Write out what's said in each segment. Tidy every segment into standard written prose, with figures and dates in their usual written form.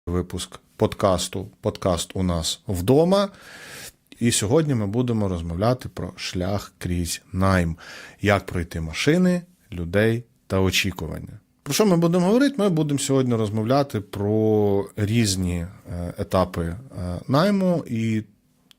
Випуск подкаст у нас вдома. І сьогодні ми будемо розмовляти про шлях крізь найм. Як пройти машини, людей та очікування. Про що ми будемо говорити? Ми будемо сьогодні розмовляти про різні етапи найму і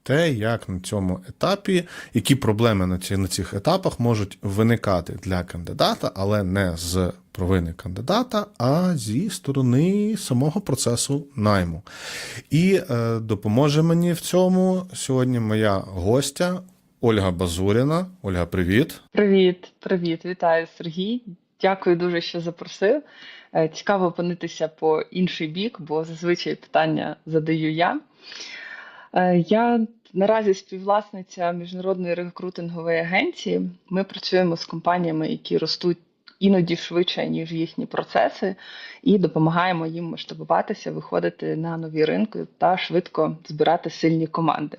те, як на цьому етапі, які проблеми на цих етапах можуть виникати для кандидата, але не з провини кандидата, а зі сторони самого процесу найму. І допоможе мені в цьому сьогодні моя гостя Ольга Базуріна. Ольга, привіт. Привіт. Вітаю, Сергій. Дякую дуже, що запросив. Цікаво опинитися по інший бік, бо зазвичай питання задаю я. Я наразі співвласниця міжнародної рекрутингової агенції. Ми працюємо з компаніями, які ростуть іноді швидше, ніж їхні процеси, і допомагаємо їм масштабуватися, виходити на нові ринки та швидко збирати сильні команди.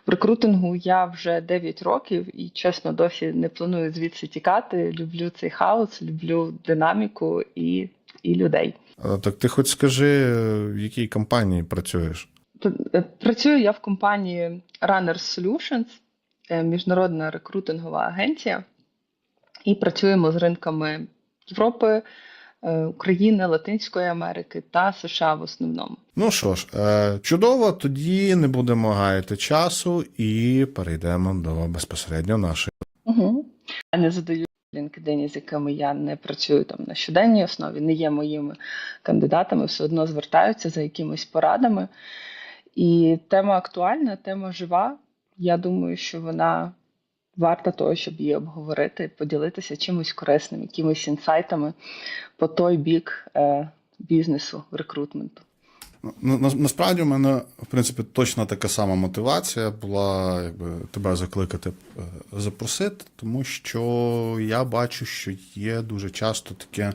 В рекрутингу я вже 9 років і, чесно, досі не планую звідси тікати. Люблю цей хаос, люблю динаміку і людей. Так ти хоч скажи, в якій компанії працюєш? Працюю я в компанії Runners Solutions, міжнародна рекрутингова агенція, і працюємо з ринками Європи, України, Латинської Америки та США в основному. Ну що ж, чудово, тоді не будемо гаяти часу і перейдемо до безпосередньо нашої. Я не задаю LinkedIn, з якими я не працюю там на щоденній основі, не є моїми кандидатами, все одно звертаються за якимись порадами. І тема актуальна, тема жива. Я думаю, що вона варта того, щоб її обговорити, поділитися чимось корисним, якимись інсайтами по той бік бізнесу, рекрутменту. Насправді, у мене, в принципі, точно така сама мотивація була, тебе закликати, запросити, тому що я бачу, що є дуже часто таке,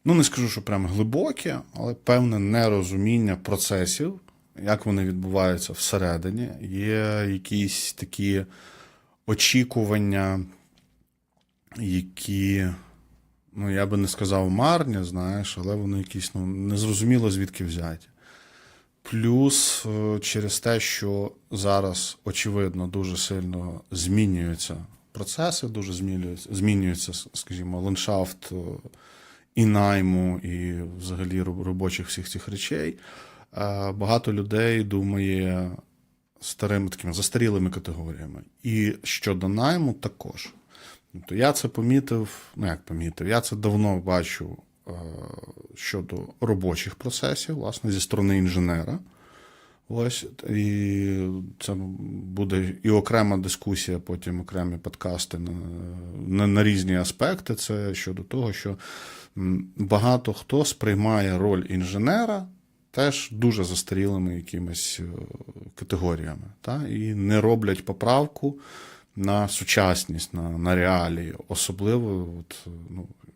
не скажу, що прямо глибоке, але певне нерозуміння процесів, як вони відбуваються всередині. Є якісь такі очікування, які, я би не сказав марні, знаєш, але вони якісь, незрозуміло звідки взяті. Плюс через те, що зараз, очевидно, дуже сильно змінюються процеси, дуже змінюється, скажімо, ландшафт і найму, і взагалі робочих всіх цих речей. Багато людей думає такими застарілими категоріями. І щодо найму також. Тобто я це помітив, я це давно бачу щодо робочих процесів, власне, зі сторони інженера. Ось, і це буде і окрема дискусія, потім окремі подкасти на різні аспекти. Це щодо того, що багато хто сприймає роль інженера теж дуже застарілими якимись категоріями, і не роблять поправку на сучасність, на реалії. Особливо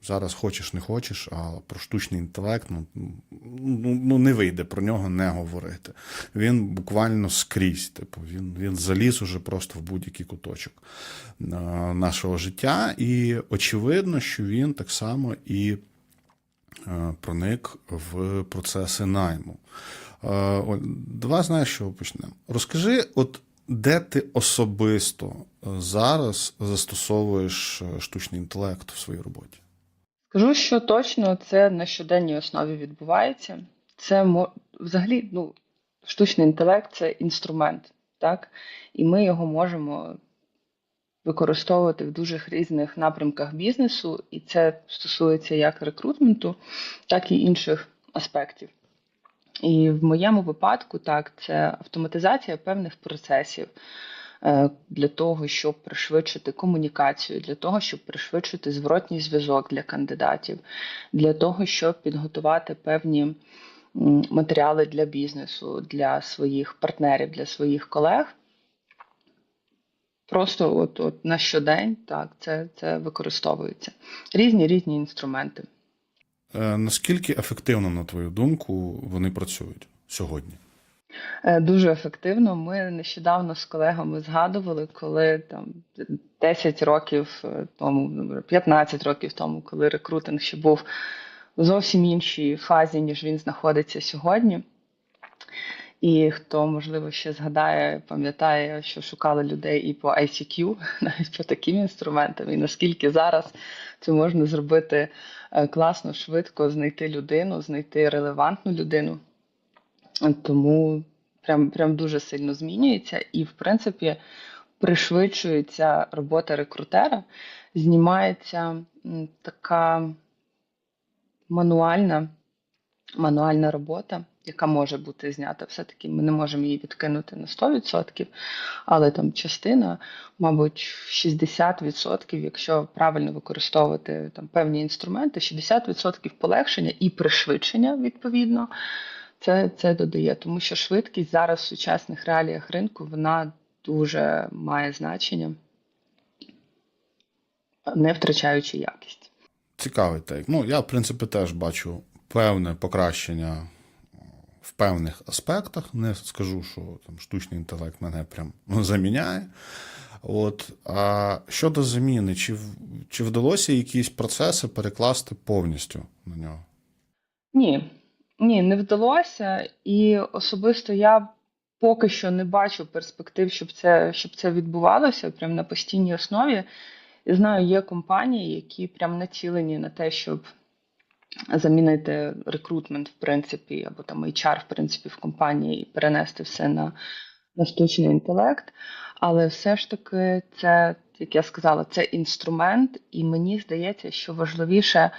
зараз хочеш не хочеш, а про штучний інтелект не вийде про нього не говорити. Він буквально скрізь, він заліз уже просто в будь-який куточок нашого життя, і очевидно, що він так само і проник в процеси найму. Давай, знаєш, що почнемо. Розкажи, де ти особисто зараз застосовуєш штучний інтелект в своїй роботі? Скажу, що точно це на щоденній основі відбувається. Це взагалі, штучний інтелект – це інструмент, так? І ми його можемо використовувати в дуже різних напрямках бізнесу, і це стосується як рекрутменту, так і інших аспектів. І в моєму випадку, так, це автоматизація певних процесів для того, щоб пришвидшити комунікацію, для того, щоб пришвидшити зворотній зв'язок для кандидатів, для того, щоб підготувати певні матеріали для бізнесу, для своїх партнерів, для своїх колег. Просто на щодень, так, це використовується. Різні інструменти. Наскільки ефективно, на твою думку, вони працюють сьогодні? Дуже ефективно. Ми нещодавно з колегами згадували, коли 10 років тому, 15 років тому, коли рекрутинг ще був в зовсім іншій фазі, ніж він знаходиться сьогодні. І хто, можливо, ще згадає, пам'ятає, що шукали людей і по ICQ, навіть по таким інструментам, і наскільки зараз це можна зробити класно, швидко, знайти людину, знайти релевантну людину. Тому прям дуже сильно змінюється і, в принципі, пришвидшується робота рекрутера, знімається така мануальна робота, яка може бути знята. Все-таки ми не можемо її відкинути на 100%, але там частина, мабуть, 60%, якщо правильно використовувати там певні інструменти, 60% полегшення і пришвидшення, відповідно, це додає. Тому що швидкість зараз в сучасних реаліях ринку, вона дуже має значення, не втрачаючи якість. Цікавий тейк. Ну, я, в принципі, теж бачу певне покращення в певних аспектах. Не скажу, що там штучний інтелект мене прям заміняє. От. А щодо заміни, чи вдалося якісь процеси перекласти повністю на нього? Ні, не вдалося. І особисто я поки що не бачу перспектив, щоб це відбувалося прямо на постійній основі. Я знаю, є компанії, які прям націлені на те, щоб замінити рекрутмент, в принципі, або там HR, в принципі, в компанії і перенести все на штучний інтелект. Але все ж таки це, як я сказала, це інструмент, і мені здається, що важливіше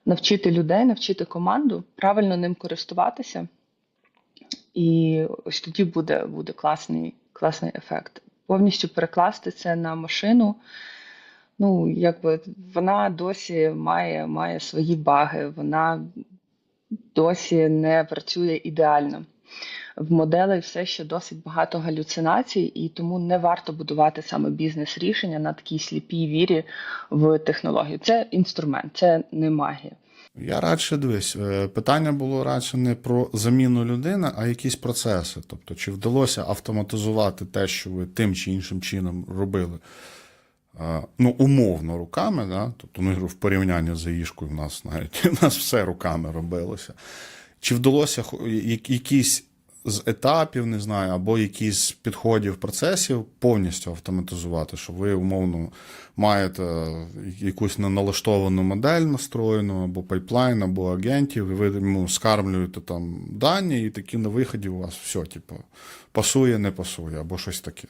навчити людей, навчити команду, правильно ним користуватися. І ось тоді буде класний ефект. Повністю перекласти це на машину, ну, якби вона досі має свої баги, вона досі не працює ідеально. В моделей все ще досить багато галюцинацій, і тому не варто будувати саме бізнес-рішення на такій сліпій вірі в технологію. Це інструмент, це не магія. Я радше, дивись, питання було радше не про заміну людини, а якісь процеси. Тобто, чи вдалося автоматизувати те, що ви тим чи іншим чином робили, ну, умовно, руками, да? Тобто, ну, в порівнянні з Аїшкою в нас все руками робилося. Чи вдалося якісь з етапів, не знаю, або якісь підходів, процесів повністю автоматизувати, що ви, умовно, маєте якусь налаштовану модель настроєну, або пайплайн, або агентів, і ви йому скармлюєте там дані, і такі на виході у вас все, типу, пасує, не пасує, або щось таке.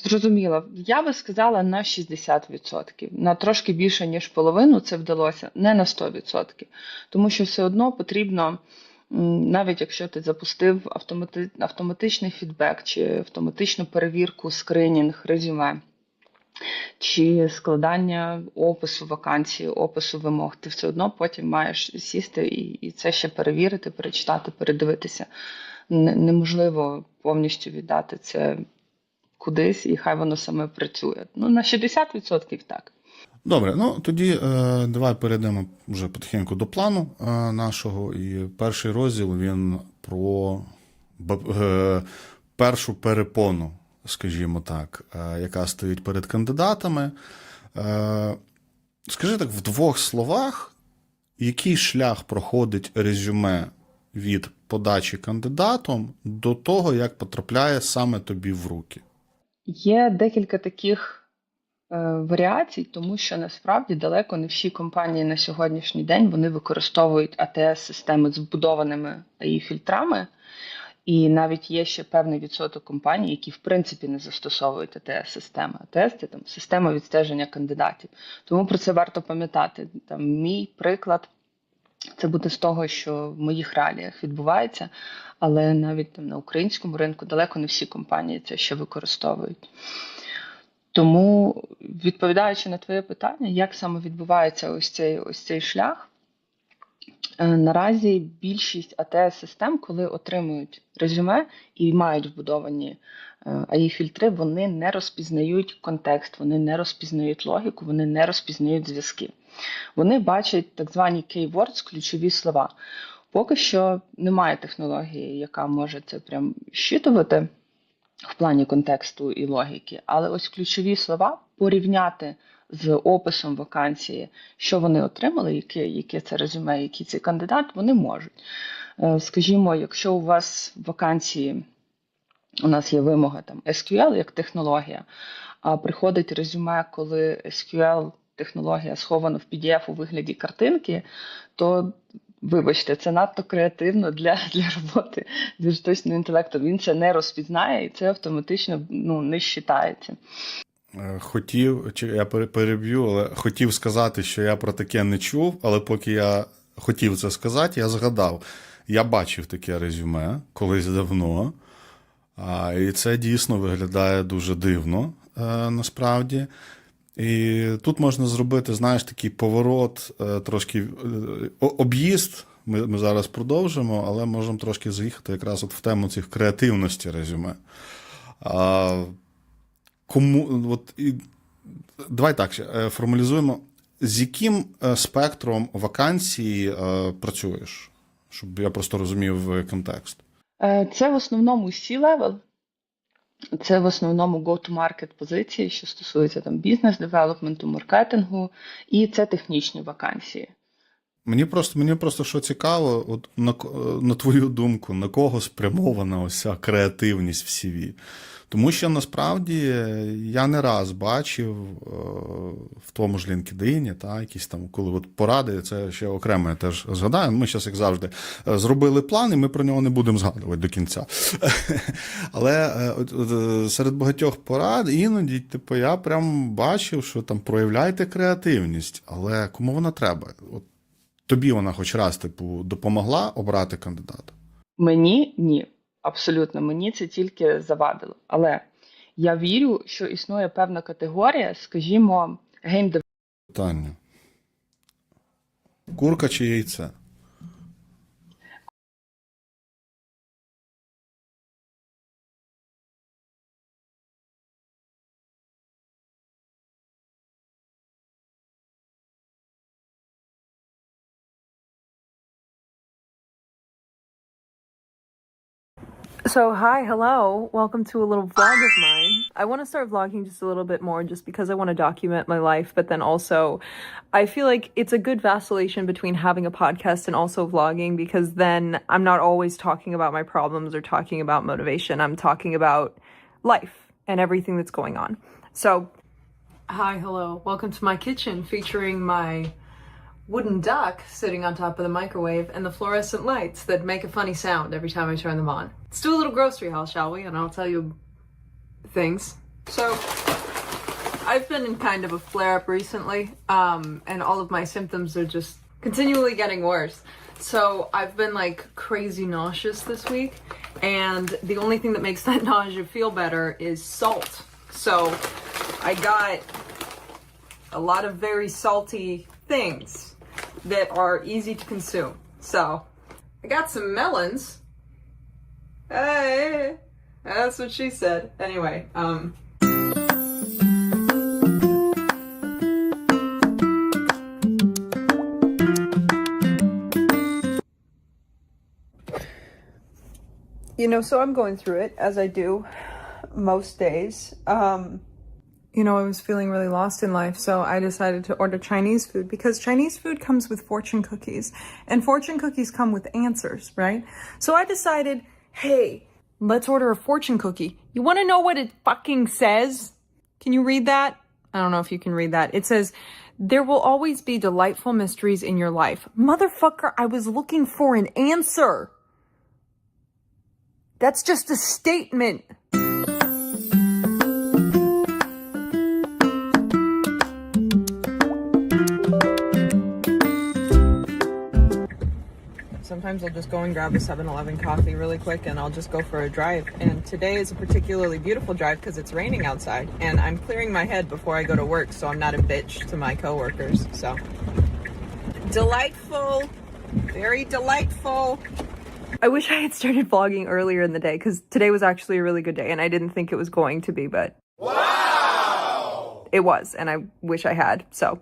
Зрозуміло. Я би сказала на 60%. На трошки більше, ніж половину це вдалося, не на 100%. Тому що все одно потрібно, навіть якщо ти запустив автоматичний фідбек, чи автоматичну перевірку, скринінг, резюме, чи складання опису вакансії, опису вимог, ти все одно потім маєш сісти і це ще перевірити, перечитати, передивитися. Неможливо повністю віддати це кудись, і хай воно саме працює. Ну, на 60% так. Добре, ну тоді давай перейдемо вже потихеньку до плану нашого. І перший розділ, він про першу перепону, скажімо так, яка стоїть перед кандидатами. Скажи так в двох словах, який шлях проходить резюме від подачі кандидатом до того, як потрапляє саме тобі в руки? Є декілька таких варіацій, тому що насправді далеко не всі компанії на сьогоднішній день вони використовують АТС-системи з вбудованими AI-фільтрами, і навіть є ще певний відсоток компаній, які в принципі не застосовують АТС-системи. АТС – це там система відстеження кандидатів. Тому про це варто пам'ятати. Там мій приклад – це буде з того, що в моїх реаліях відбувається, але навіть там на українському ринку далеко не всі компанії це ще використовують. Тому, відповідаючи на твоє питання, як саме відбувається ось цей шлях, наразі більшість АТС-систем, коли отримують резюме і мають вбудовані AI-фільтри, вони не розпізнають контекст, вони не розпізнають логіку, вони не розпізнають зв'язки. Вони бачать так звані keywords, ключові слова. Поки що немає технології, яка може це прям щитувати в плані контексту і логіки, але ось ключові слова порівняти з описом вакансії, що вони отримали, яке це резюме, який цей кандидат, вони можуть. Скажімо, якщо у вас в вакансії, у нас є вимога там SQL як технологія, а приходить резюме, коли SQL-технологія схована в PDF у вигляді картинки, то, вибачте, це надто креативно для роботи з штучним інтелектом. Він це не розпізнає і це автоматично не считається. Я переб'ю, але хотів сказати, що я про таке не чув, але поки я хотів це сказати, я згадав. Я бачив таке резюме колись давно, і це дійсно виглядає дуже дивно, насправді. І тут можна зробити, знаєш, такий поворот, трошки об'їзд, ми зараз продовжимо, але можемо трошки заїхати якраз от в тему цих креативності резюме. Давай так ще формалізуємо. З яким спектром вакансій працюєш? Щоб я просто розумів контекст. Це в основному C-level. Це в основному go-to-market позиції, що стосуються там бізнес-девелопменту, маркетингу, і це технічні вакансії. Мені просто що цікаво, от на твою думку, на кого спрямована ось ця креативність в CV? Тому що насправді я не раз бачив в тому ж LinkedIn, якісь там, коли от поради, це ще окремо я теж згадаю, ми зараз, як завжди, зробили план, і ми про нього не будемо згадувати до кінця. Але серед багатьох порад іноді, я прям бачив, що там проявляйте креативність, але кому вона треба? От тобі вона хоч раз, допомогла обрати кандидата? Мені – ні. Абсолютно, мені це тільки завадило. Але я вірю, що існує певна категорія, скажімо, геймдев. Питання. Курка чи яйце? So, hi, hello. Welcome to a little vlog of mine. I want to start vlogging just a little bit more just because I want to document my life, but then also I feel like it's a good vacillation between having a podcast and also vlogging because then I'm not always talking about my problems or talking about motivation. I'm talking about life and everything that's going on. So, hi, hello. Welcome to my kitchen featuring my wooden duck sitting on top of the microwave and the fluorescent lights that make a funny sound every time I turn them on. Let's do a little grocery haul, shall we? And I'll tell you things. So, I've been in kind of a flare-up recently, and all of my symptoms are just continually getting worse. So, I've been like crazy nauseous this week, and the only thing that makes that nausea feel better is salt. So, I got a lot of very salty things that are easy to consume. So, I got some melons. Hey, that's what she said. Anyway, so I'm going through it as I do most days. I was feeling really lost in life, so I decided to order Chinese food because Chinese food comes with fortune cookies, and fortune cookies come with answers, right? So I decided, hey, let's order a fortune cookie. You want to know what it fucking says? Can you read that? I don't know if you can read that. It says, there will always be delightful mysteries in your life. Motherfucker, I was looking for an answer. That's just a statement. Sometimes I'll just go and grab a 7-Eleven coffee really quick and I'll just go for a drive. And today is a particularly beautiful drive because it's raining outside and I'm clearing my head before I go to work so I'm not a bitch to my coworkers. So delightful, very delightful. I wish I had started vlogging earlier in the day because today was actually a really good day and I didn't think it was going to be, but wow! It was, and I wish I had. So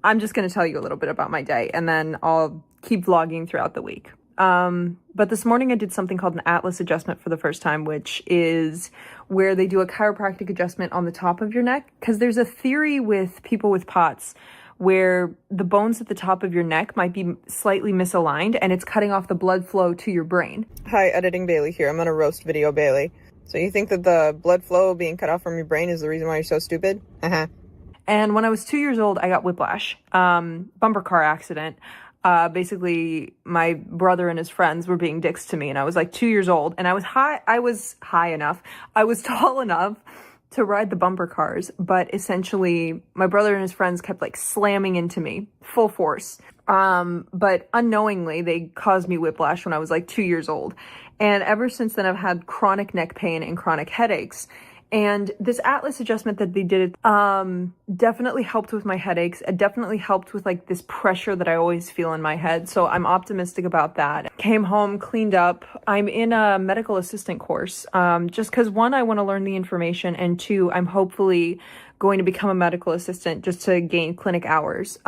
I'm just going to tell you a little bit about my day and then I'll keep vlogging throughout the week. But this morning I did something called an atlas adjustment for the first time, which is where they do a chiropractic adjustment on the top of your neck. Because there's a theory with people with POTS where the bones at the top of your neck might be slightly misaligned and it's cutting off the blood flow to your brain. Hi, editing Bailey here. I'm gonna roast video Bailey. So you think that the blood flow being cut off from your brain is the reason why you're so stupid? Uh-huh. And when I was 2 years old, I got whiplash, bumper car accident. Basically my brother and his friends were being dicks to me, and I was like 2 years old, and I was tall enough to ride the bumper cars, but essentially my brother and his friends kept like slamming into me full force. But unknowingly they caused me whiplash when I was like 2 years old. And ever since then I've had chronic neck pain and chronic headaches. And this atlas adjustment that they did definitely helped with my headaches. It definitely helped with like this pressure that I always feel in my head. So I'm optimistic about that. Came home, cleaned up. I'm in a medical assistant course just because, one, I want to learn the information, and two, I'm hopefully going to become a medical assistant just to gain clinic hours.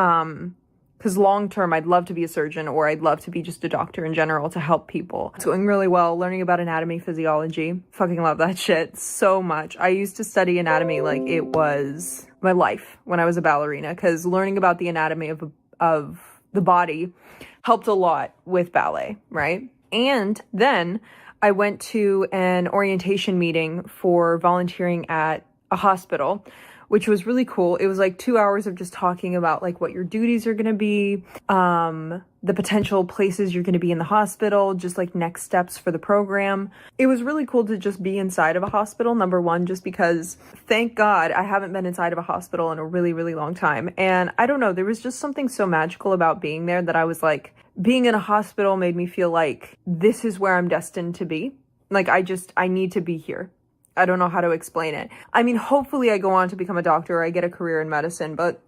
Because long term, I'd love to be a surgeon, or I'd love to be just a doctor in general to help people. It's going really well, learning about anatomy, physiology. Fucking love that shit so much. I used to study anatomy like it was my life when I was a ballerina, because learning about the anatomy of the body helped a lot with ballet, right? And then I went to an orientation meeting for volunteering at a hospital, which was really cool. It was like 2 hours of just talking about like what your duties are going to be, the potential places you're going to be in the hospital, just like next steps for the program. It was really cool to just be inside of a hospital, number one, just because, thank God, I haven't been inside of a hospital in a really, really long time. And I don't know, there was just something so magical about being there that I was like, being in a hospital made me feel like this is where I'm destined to be. Like, I need to be here. I don't know how to explain it. I mean, hopefully I go on to become a doctor, or I get a career in medicine, but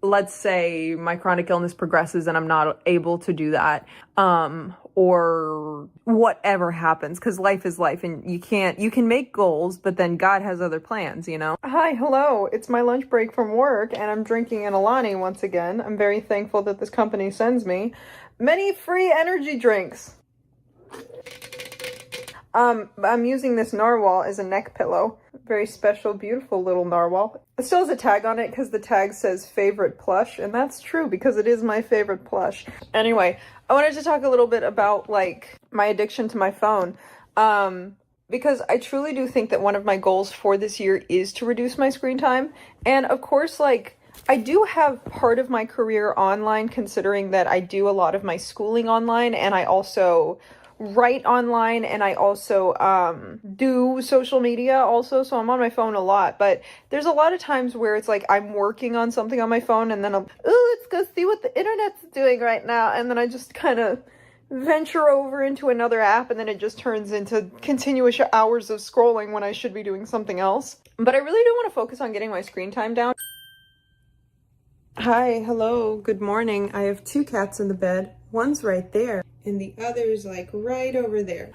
let's say my chronic illness progresses and I'm not able to do that, or whatever happens, because life is life, and you can make goals, but then God has other plans, you know? Hi, hello. It's my lunch break from work, and I'm drinking an Alani once again. I'm very thankful that this company sends me many free energy drinks. I'm using this narwhal as a neck pillow. Very special, beautiful little narwhal. It still has a tag on it because the tag says favorite plush, and that's true because it is my favorite plush. Anyway, I wanted to talk a little bit about like my addiction to my phone. Because I truly do think that one of my goals for this year is to reduce my screen time. And of course, like, I do have part of my career online, considering that I do a lot of my schooling online, and I also write online, and I also do social media also, so I'm on my phone a lot. But there's a lot of times where it's like I'm working on something on my phone, and then I'm, let's go see what the internet's doing right now, and then I just kind of venture over into another app, and then it just turns into continuous hours of scrolling when I should be doing something else. But I really do want to focus on getting my screen time down. Hi, hello, good morning. I have two cats in the bed. One's right there, and the other's like right over there.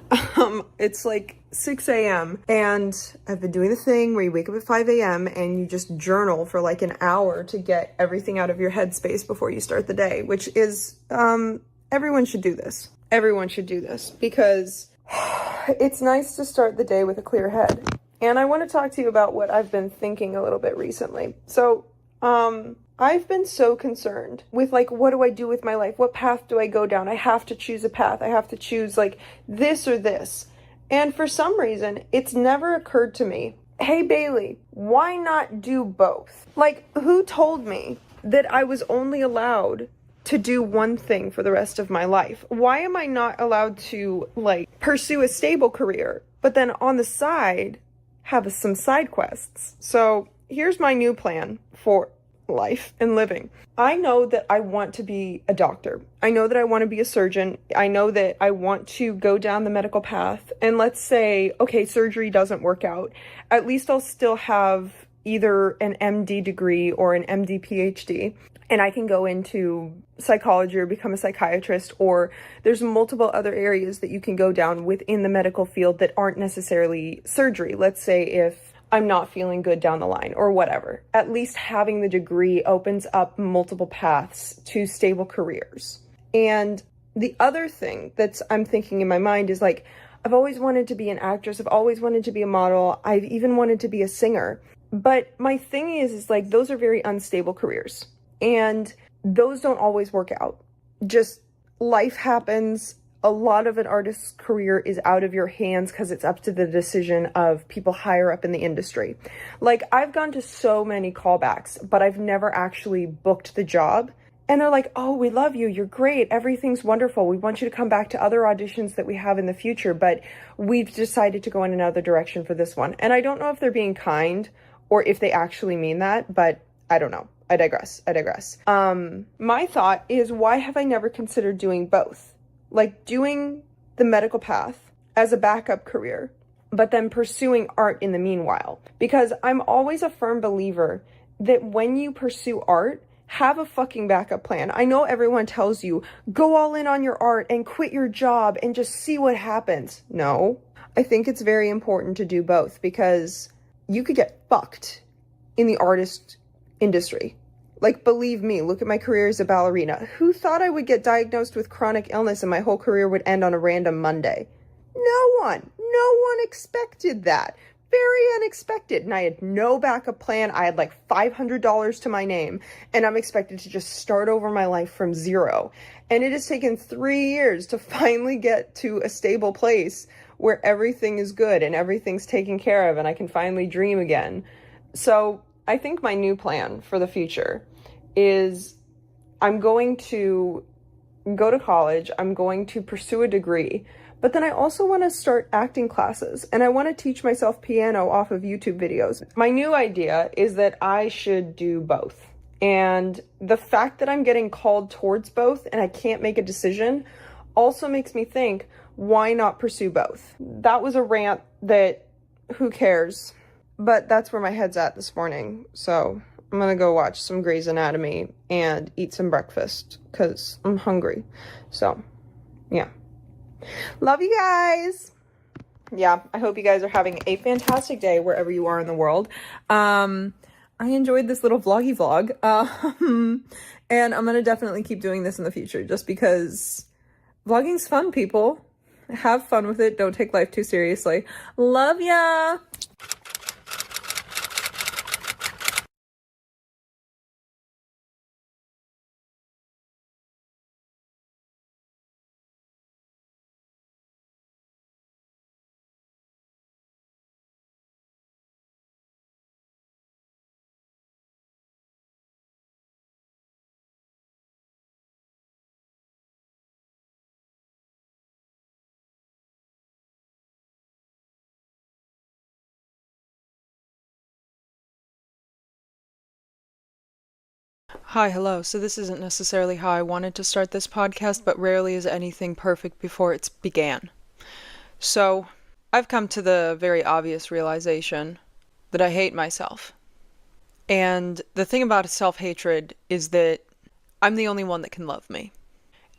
It's like 6 a.m. and I've been doing the thing where you wake up at 5 a.m. and you just journal for like an hour to get everything out of your headspace before you start the day, which is, everyone should do this. Everyone should do this because it's nice to start the day with a clear head. And I want to talk to you about what I've been thinking a little bit recently. So, I've been so concerned with like, what do I do with my life? What path do I go down? I have to choose a path. I have to choose like this or this. And for some reason, it's never occurred to me, hey Bailey, why not do both? Like, who told me that I was only allowed to do one thing for the rest of my life? Why am I not allowed to like pursue a stable career, but then on the side have some side quests? So here's my new plan for life and living. I know that I want to be a doctor. I know that I want to be a surgeon. I know that I want to go down the medical path. And let's say, okay, surgery doesn't work out. At least I'll still have either an MD degree or an MD PhD. And I can go into psychology or become a psychiatrist, or there's multiple other areas that you can go down within the medical field that aren't necessarily surgery. Let's say if I'm not feeling good down the line or whatever. At least having the degree opens up multiple paths to stable careers. And the other thing I'm thinking in my mind is like, I've always wanted to be an actress. I've always wanted to be a model. I've even wanted to be a singer. But my thing is like, those are very unstable careers. And those don't always work out. Just life happens. A lot of an artist's career is out of your hands because it's up to the decision of people higher up in the industry. Like, I've gone to so many callbacks, but I've never actually booked the job. And they're like, oh, we love you. You're great. Everything's wonderful. We want you to come back to other auditions that we have in the future, but we've decided to go in another direction for this one. And I don't know if they're being kind or if they actually mean that, but I don't know. I digress. My thought is, why have I never considered doing both? Like doing the medical path as a backup career, but then pursuing art in the meanwhile. Because I'm always a firm believer that when you pursue art, have a fucking backup plan. I know everyone tells you, go all in on your art and quit your job and just see what happens. No, I think it's very important to do both, because you could get fucked in the artist industry. Like, believe me, look at my career as a ballerina. Who thought I would get diagnosed with chronic illness and my whole career would end on a random Monday? No one expected that. Very unexpected. And I had no backup plan. I had like $500 to my name, and I'm expected to just start over my life from zero. And it has taken 3 years to finally get to a stable place where everything is good and everything's taken care of and I can finally dream again. So I think my new plan for the future is I'm going to go to college. I'm going to pursue a degree. But then I also want to start acting classes, and I want to teach myself piano off of YouTube videos. My new idea is that I should do both. And the fact that I'm getting called towards both and I can't make a decision also makes me think, why not pursue both? That was a rant that, who cares? But that's where my head's at this morning. So I'm going to go watch some Grey's Anatomy and eat some breakfast because I'm hungry. So, yeah. Love you guys. Yeah, I hope you guys are having a fantastic day wherever you are in the world. I enjoyed this little vloggy vlog. And I'm going to definitely keep doing this in the future just because vlogging's fun, people. Have fun with it. Don't take life too seriously. Love ya. Hi, hello. So this isn't necessarily how I wanted to start this podcast, but rarely is anything perfect before it's began. So I've come to the very obvious realization that I hate myself. And the thing about self-hatred is that I'm the only one that can love me.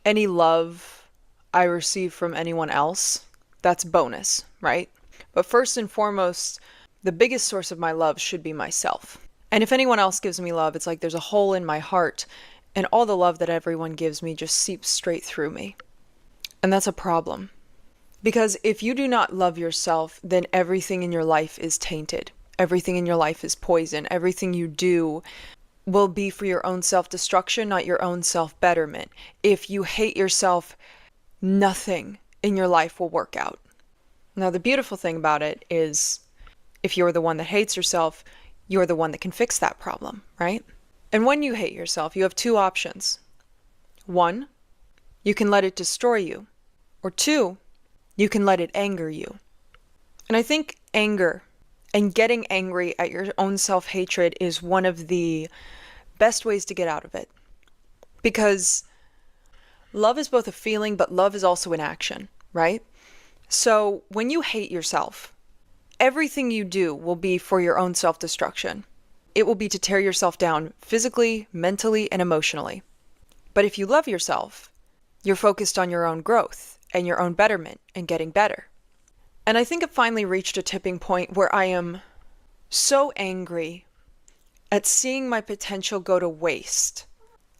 Any love I receive from anyone else, that's bonus, right? But first and foremost, the biggest source of my love should be myself. And if anyone else gives me love, it's like there's a hole in my heart, and all the love that everyone gives me just seeps straight through me. And that's a problem. Because if you do not love yourself, then everything in your life is tainted. Everything in your life is poison. Everything you do will be for your own self-destruction, not your own self-betterment. If you hate yourself, nothing in your life will work out. Now, the beautiful thing about it is, if you're the one that hates yourself, you're the one that can fix that problem, right? And when you hate yourself, you have two options. 1, you can let it destroy you. Or 2, you can let it anger you. And I think anger and getting angry at your own self-hatred is one of the best ways to get out of it. Because love is both a feeling, but love is also an action, right? So when you hate yourself, everything you do will be for your own self-destruction. It will be to tear yourself down physically, mentally, and emotionally. But if you love yourself, you're focused on your own growth and your own betterment and getting better. And I think I've finally reached a tipping point where I am so angry at seeing my potential go to waste.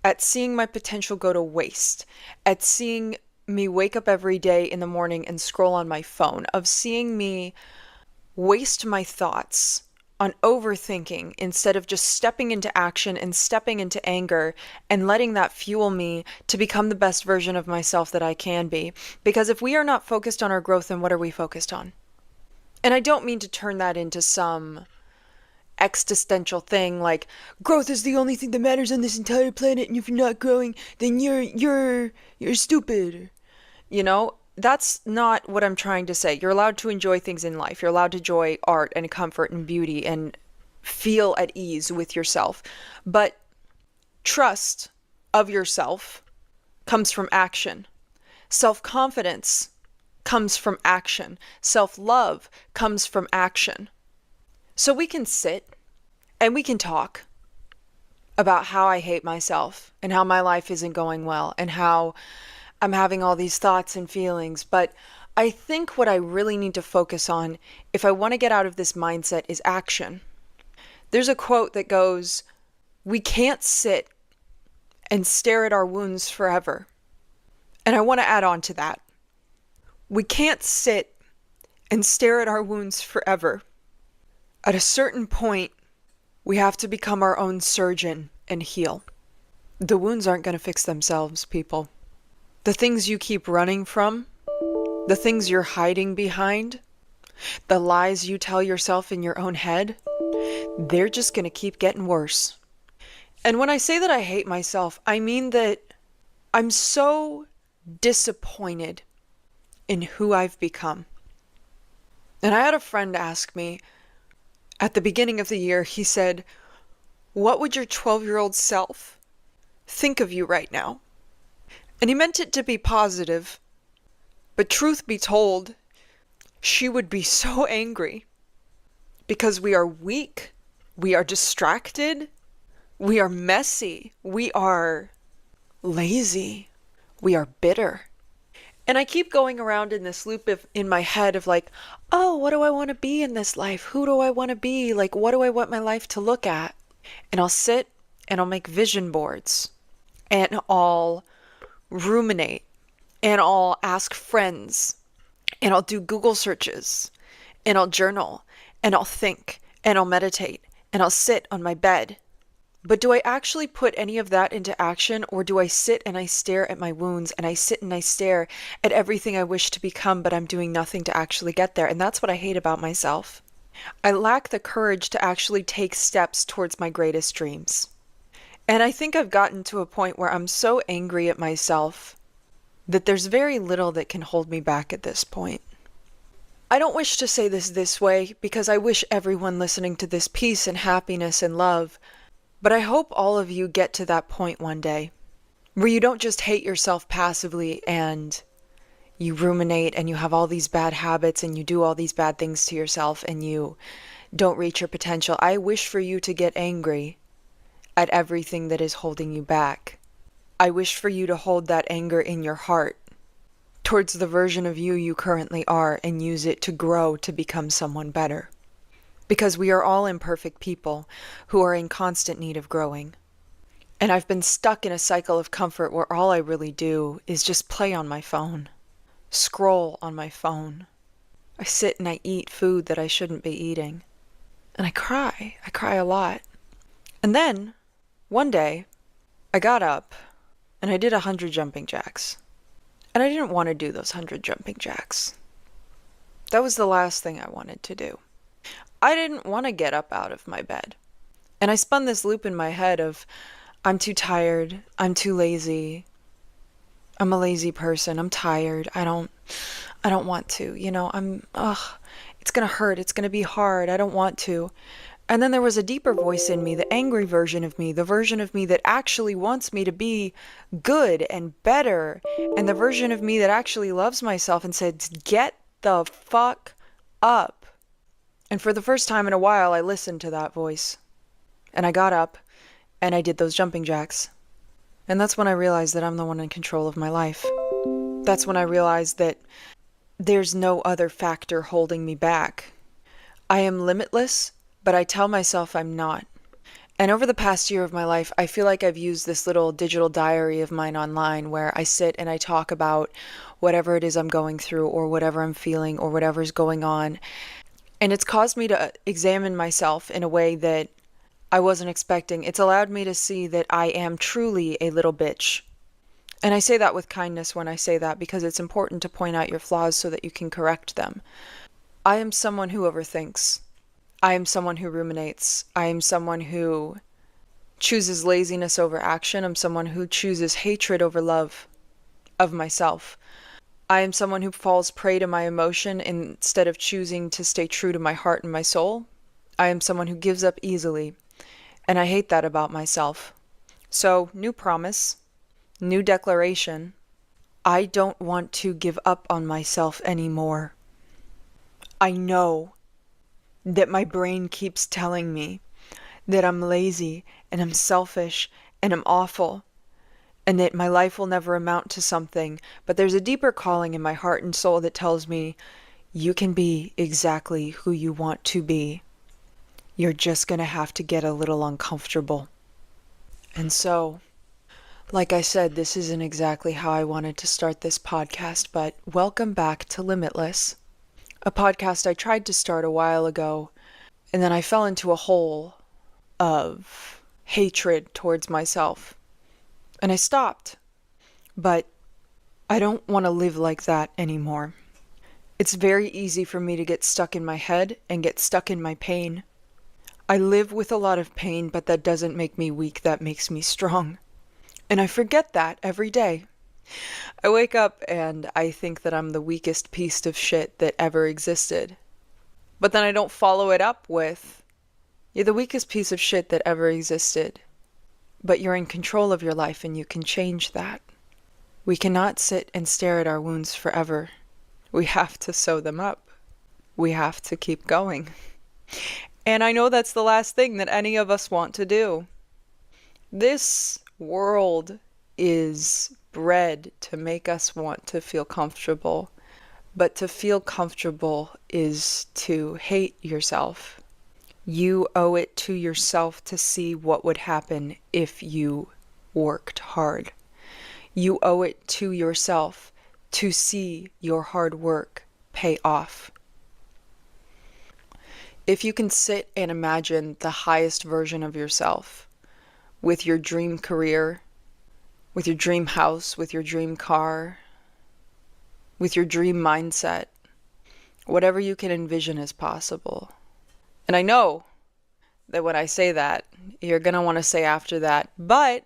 At seeing me wake up every day in the morning and scroll on my phone, of seeing me waste my thoughts on overthinking instead of just stepping into action and stepping into anger and letting that fuel me to become the best version of myself that I can be. Because if we are not focused on our growth, then what are we focused on? And I don't mean to turn that into some existential thing like growth is the only thing that matters on this entire planet, and if you're not growing, then you're stupid. You know, that's not what I'm trying to say. You're allowed to enjoy things in life. You're allowed to enjoy art and comfort and beauty and feel at ease with yourself. But trust of yourself comes from action. Self-confidence comes from action. Self-love comes from action. So we can sit and we can talk about how I hate myself and how my life isn't going well and how I'm having all these thoughts and feelings. But I think what I really need to focus on if I want to get out of this mindset is action. There's a quote that goes, "We can't sit and stare at our wounds forever." And I want to add on to that. We can't sit and stare at our wounds forever. At a certain point, we have to become our own surgeon and heal. The wounds aren't going to fix themselves, people. The things you keep running from, the things you're hiding behind, the lies you tell yourself in your own head, they're just going to keep getting worse. And when I say that I hate myself, I mean that I'm so disappointed in who I've become. And I had a friend ask me at the beginning of the year, he said, "What would your 12-year-old self think of you right now?" And he meant it to be positive, but truth be told, she would be so angry because we are weak, we are distracted, we are messy, we are lazy, we are bitter. And I keep going around in this loop in my head of like, oh, what do I want to be in this life? Who do I want to be? Like, what do I want my life to look at? And I'll sit and I'll make vision boards and I'll ruminate and I'll ask friends and I'll do Google searches and I'll journal and I'll think and I'll meditate and I'll sit on my bed. But do I actually put any of that into action, or do I sit and I stare at my wounds and I sit and I stare at everything I wish to become, but I'm doing nothing to actually get there? And that's what I hate about myself. I lack the courage to actually take steps towards my greatest dreams. And I think I've gotten to a point where I'm so angry at myself that there's very little that can hold me back at this point. I don't wish to say this way because I wish everyone listening to this peace and happiness and love. But I hope all of you get to that point one day where you don't just hate yourself passively and you ruminate and you have all these bad habits and you do all these bad things to yourself and you don't reach your potential. I wish for you to get angry at everything that is holding you back. I wish for you to hold that anger in your heart towards the version of you currently are and use it to grow to become someone better. Because we are all imperfect people who are in constant need of growing. And I've been stuck in a cycle of comfort where all I really do is just play on my phone, scroll on my phone. I sit and I eat food that I shouldn't be eating. And I cry a lot. And then, one day, I got up and I did 100 jumping jacks. And I didn't want to do those 100 jumping jacks. That was the last thing I wanted to do. I didn't want to get up out of my bed. And I spun this loop in my head of, I'm too tired, I'm too lazy, I'm a lazy person, I'm tired, I don't want to, it's gonna hurt, it's gonna be hard, I don't want to. And then there was a deeper voice in me, the angry version of me, the version of me that actually wants me to be good and better, and the version of me that actually loves myself and said, get the fuck up. And for the first time in a while, I listened to that voice. And I got up, and I did those jumping jacks. And that's when I realized that I'm the one in control of my life. That's when I realized that there's no other factor holding me back. I am limitless, but I tell myself I'm not. And over the past year of my life, I feel like I've used this little digital diary of mine online where I sit and I talk about whatever it is I'm going through or whatever I'm feeling or whatever's going on. And it's caused me to examine myself in a way that I wasn't expecting. It's allowed me to see that I am truly a little bitch. And I say that with kindness when I say that, because it's important to point out your flaws so that you can correct them. I am someone who overthinks. I am someone who ruminates. I am someone who chooses laziness over action. I'm someone who chooses hatred over love of myself. I am someone who falls prey to my emotion instead of choosing to stay true to my heart and my soul. I am someone who gives up easily, and I hate that about myself. So, new promise, new declaration. I don't want to give up on myself anymore. I know that my brain keeps telling me that I'm lazy and I'm selfish and I'm awful and that my life will never amount to something, but there's a deeper calling in my heart and soul that tells me you can be exactly who you want to be. You're just gonna have to get a little uncomfortable. And so, like I said, this isn't exactly how I wanted to start this podcast, but welcome back to Limitless, a podcast I tried to start a while ago, and then I fell into a hole of hatred towards myself. And I stopped. But I don't want to live like that anymore. It's very easy for me to get stuck in my head and get stuck in my pain. I live with a lot of pain, but that doesn't make me weak, that makes me strong. And I forget that every day. I wake up and I think that I'm the weakest piece of shit that ever existed. But then I don't follow it up with, you're the weakest piece of shit that ever existed. But you're in control of your life and you can change that. We cannot sit and stare at our wounds forever. We have to sew them up. We have to keep going. And I know that's the last thing that any of us want to do. This world is bred to make us want to feel comfortable. But to feel comfortable is to hate yourself. You owe it to yourself to see what would happen if you worked hard. You owe it to yourself to see your hard work pay off. If you can sit and imagine the highest version of yourself with your dream career, with your dream house, with your dream car, with your dream mindset, whatever you can envision is possible. And I know that when I say that, you're going to want to say after that, but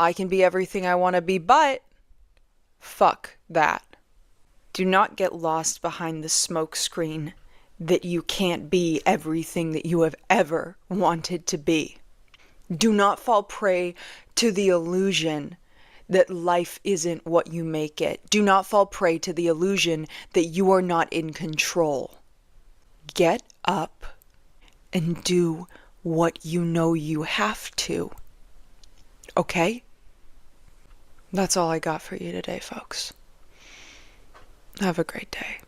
I can be everything I want to be, but fuck that. Do not get lost behind the smoke screen that you can't be everything that you have ever wanted to be. Do not fall prey to the illusion that life isn't what you make it. Do not fall prey to the illusion that you are not in control. Get up and do what you know you have to. Okay? That's all I got for you today, folks. Have a great day.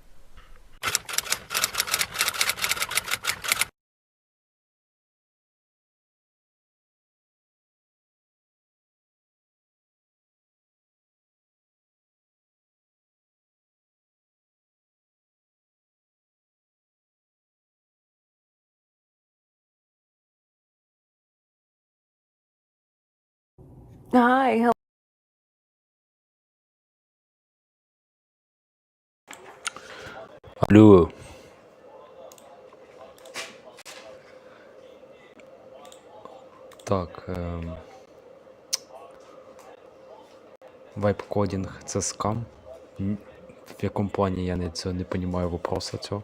Hi, hello. Алло. Так. Вайп-кодінг це скам. В якому плані я не розумію вопроса цього.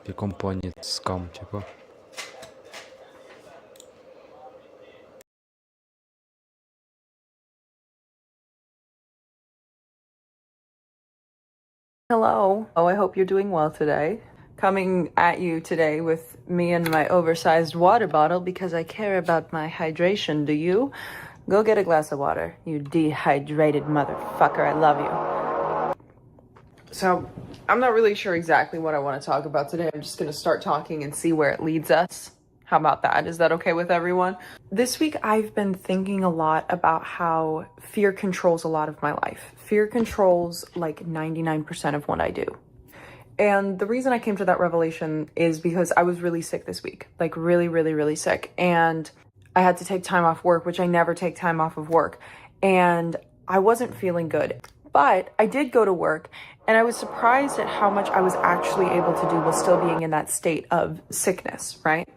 В якому плані скам, типа? Hello. Oh, I hope you're doing well today. coming at you today with me and my oversized water bottle because I care about my hydration. Do you? Go get a glass of water, you dehydrated motherfucker. I love you. So, I'm not really sure exactly what I want to talk about today. I'm just going to start talking and see where it leads us. How about that? Is that okay with everyone? This week, I've been thinking a lot about how fear controls a lot of my life. Fear controls like 99% of what I do. And the reason I came to that revelation is because I was really sick this week, like really sick. And I had to take time off work, which I never take time off of work. And I wasn't feeling good. But I did go to work, and I was surprised at how much I was actually able to do while still being in that state of sickness, right?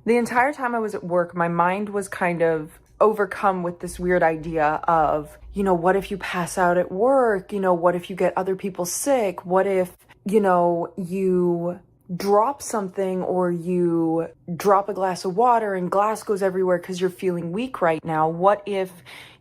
The entire time I was at work, my mind was kind of overcome with this weird idea of, you know, what if you pass out at work? You know, what if you get other people sick? What if, you know, you drop something or you drop a glass of water and glass goes everywhere because you're feeling weak right now? What if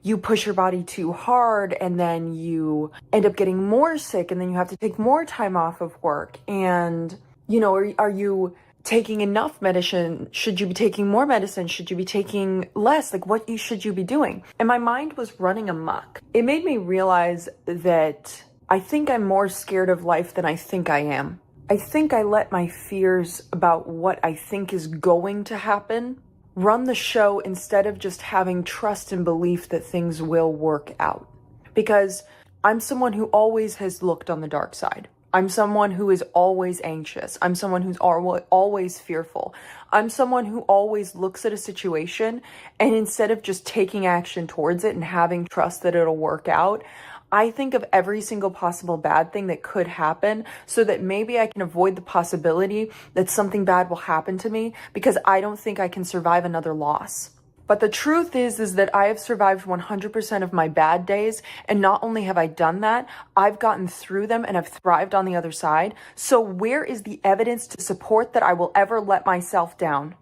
you push your body too hard and then you end up getting more sick and then you have to take more time off of work? And, you know, are you taking enough medicine? Should you be taking more medicine? Should you be taking less? Like, what should you be doing? And my mind was running amok. It made me realize that I think I'm more scared of life than I think I am. I think I let my fears about what I think is going to happen run the show instead of just having trust and belief that things will work out. Because I'm someone who always has looked on the dark side. I'm someone who is always anxious. I'm someone who's always fearful. I'm someone who always looks at a situation and instead of just taking action towards it and having trust that it'll work out, I think of every single possible bad thing that could happen so that maybe I can avoid the possibility that something bad will happen to me because I don't think I can survive another loss. But the truth is that I have survived 100% of my bad days, and not only have I done that, I've gotten through them and I've thrived on the other side. So where is the evidence to support that I will ever let myself down?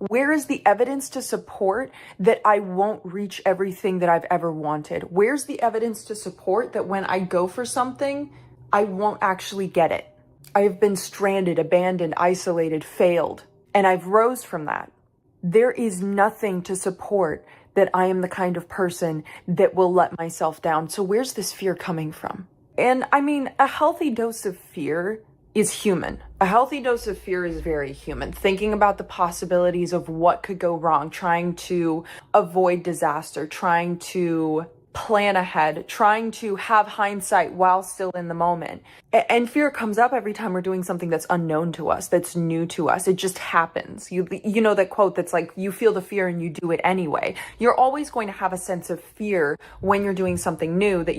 Where is the evidence to support that I won't reach everything that I've ever wanted? Where's the evidence to support that when I go for something, I won't actually get it? I have been stranded, abandoned, isolated, failed, and I've rose from that. There is nothing to support that I am the kind of person that will let myself down. So where's this fear coming from? And I mean, a healthy dose of fear is human. A healthy dose of fear is very human. Thinking about the possibilities of what could go wrong, trying to avoid disaster, trying to plan ahead, trying to have hindsight while still in the moment. And fear comes up every time we're doing something that's unknown to us, that's new to us. It just happens. You know that quote that's like, you feel the fear and you do it anyway. You're always going to have a sense of fear when you're doing something new that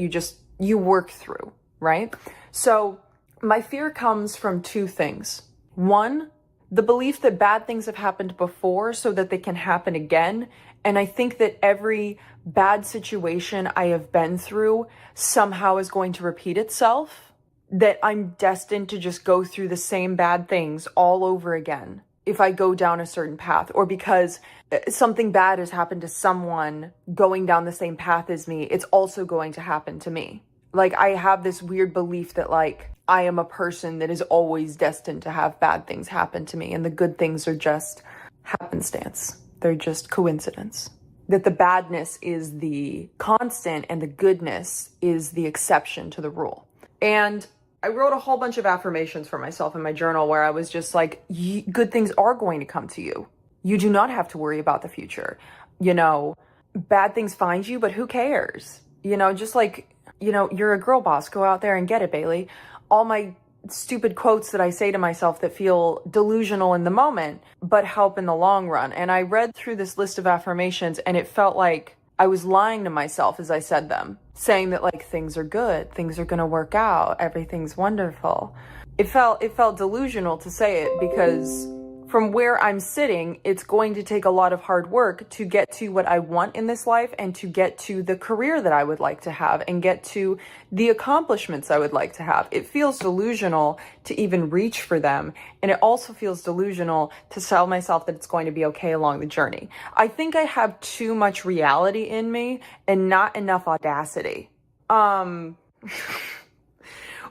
you work through, right? So my fear comes from two things. One, the belief that bad things have happened before so that they can happen again. And I think that every bad situation I have been through somehow is going to repeat itself, that I'm destined to just go through the same bad things all over again if I go down a certain path, or because something bad has happened to someone going down the same path as me, it's also going to happen to me. Like, I have this weird belief that, like, I am a person that is always destined to have bad things happen to me, and the good things are just happenstance. They're just coincidence. That the badness is the constant and the goodness is the exception to the rule. And I wrote a whole bunch of affirmations for myself in my journal where I was just like, good things are going to come to you. You do not have to worry about the future. You know, bad things find you, but who cares? You know, just like, you know, you're a girl boss, go out there and get it, Bailey. All my stupid quotes that I say to myself that feel delusional in the moment, but help in the long run. And I read through this list of affirmations and it felt like I was lying to myself as I said them, saying that like things are good, things are going to work out, everything's wonderful. It felt delusional to say it because from where I'm sitting, it's going to take a lot of hard work to get to what I want in this life and to get to the career that I would like to have and get to the accomplishments I would like to have. It feels delusional to even reach for them. And it also feels delusional to tell myself that it's going to be okay along the journey. I think I have too much reality in me and not enough audacity.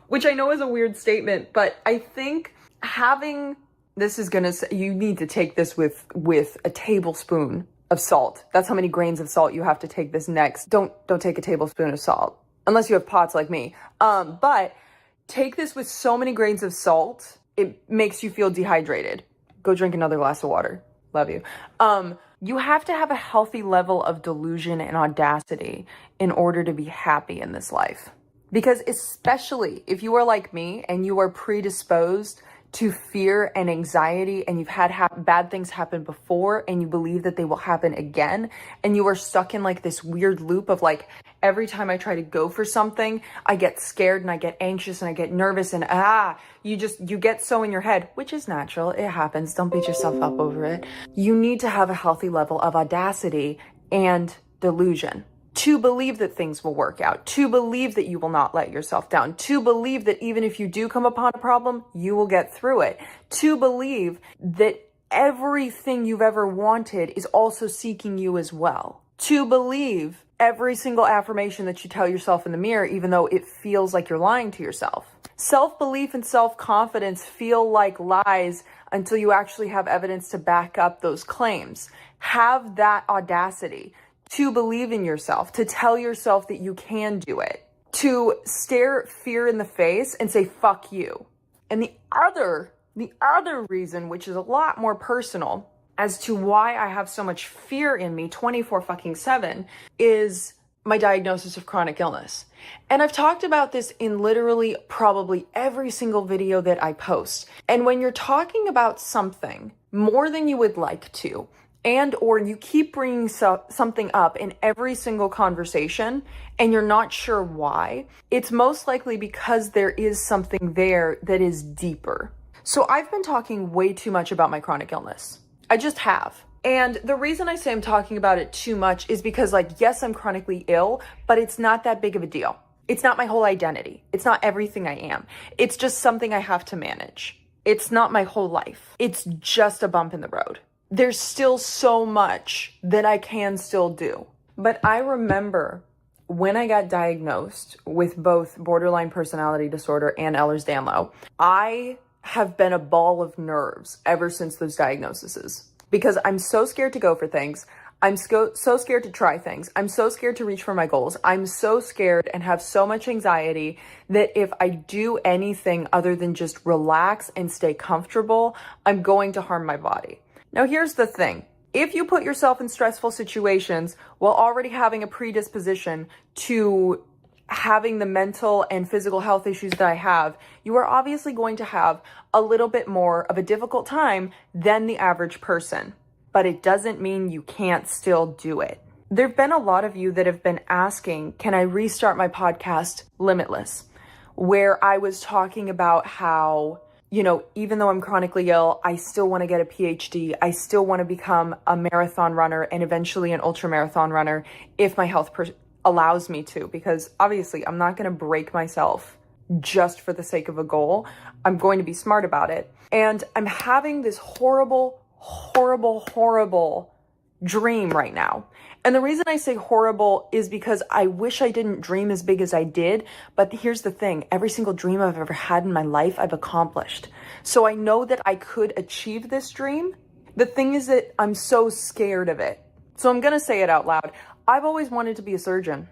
Which I know is a weird statement, but I think having, this is gonna say, you need to take this with a tablespoon of salt. That's how many grains of salt you have to take this next. Don't take a tablespoon of salt unless you have pots like me. But take this with so many grains of salt, it makes you feel dehydrated. Go drink another glass of water. Love you. You have to have a healthy level of delusion and audacity in order to be happy in this life. Because especially if you are like me and you are predisposed to fear and anxiety, and you've had bad things happen before and you believe that they will happen again, and you are stuck in like this weird loop of like, every time I try to go for something, I get scared and I get anxious and I get nervous and you get so in your head, which is natural. It happens. Don't beat yourself up over it. You need to have a healthy level of audacity and delusion to believe that things will work out, to believe that you will not let yourself down, to believe that even if you do come upon a problem, you will get through it, to believe that everything you've ever wanted is also seeking you as well, to believe every single affirmation that you tell yourself in the mirror, even though it feels like you're lying to yourself. Self-belief and self-confidence feel like lies until you actually have evidence to back up those claims. Have that audacity to believe in yourself, to tell yourself that you can do it, to stare fear in the face and say, fuck you. And the other reason, which is a lot more personal, as to why I have so much fear in me 24/7, is my diagnosis of chronic illness. And I've talked about this in literally probably every single video that I post. And when you're talking about something more than you would like to, and or you keep bringing something up in every single conversation and you're not sure why, it's most likely because there is something there that is deeper. So I've been talking way too much about my chronic illness. I just have. And the reason I say I'm talking about it too much is because, like, yes, I'm chronically ill, but it's not that big of a deal. It's not my whole identity. It's not everything I am. It's just something I have to manage. It's not my whole life. It's just a bump in the road. There's still so much that I can still do. But I remember when I got diagnosed with both borderline personality disorder and Ehlers-Danlos, I have been a ball of nerves ever since those diagnoses. Because I'm so scared to go for things. I'm so scared to try things. I'm so scared to reach for my goals. I'm so scared and have so much anxiety that if I do anything other than just relax and stay comfortable, I'm going to harm my body. Now, here's the thing. If you put yourself in stressful situations while already having a predisposition to having the mental and physical health issues that I have, you are obviously going to have a little bit more of a difficult time than the average person. But it doesn't mean you can't still do it. There have been a lot of you that have been asking, can I restart my podcast Limitless? Where I was talking about how, you know, even though I'm chronically ill, I still want to get a PhD. I still want to become a marathon runner and eventually an ultra marathon runner if my health allows me to, because obviously I'm not going to break myself just for the sake of a goal. I'm going to be smart about it. And I'm having this horrible dream right now. And the reason I say horrible is because I wish I didn't dream as big as I did. But here's the thing. Every single dream I've ever had in my life, I've accomplished. So I know that I could achieve this dream. The thing is that I'm so scared of it. So I'm going to say it out loud. I've always wanted to be a surgeon.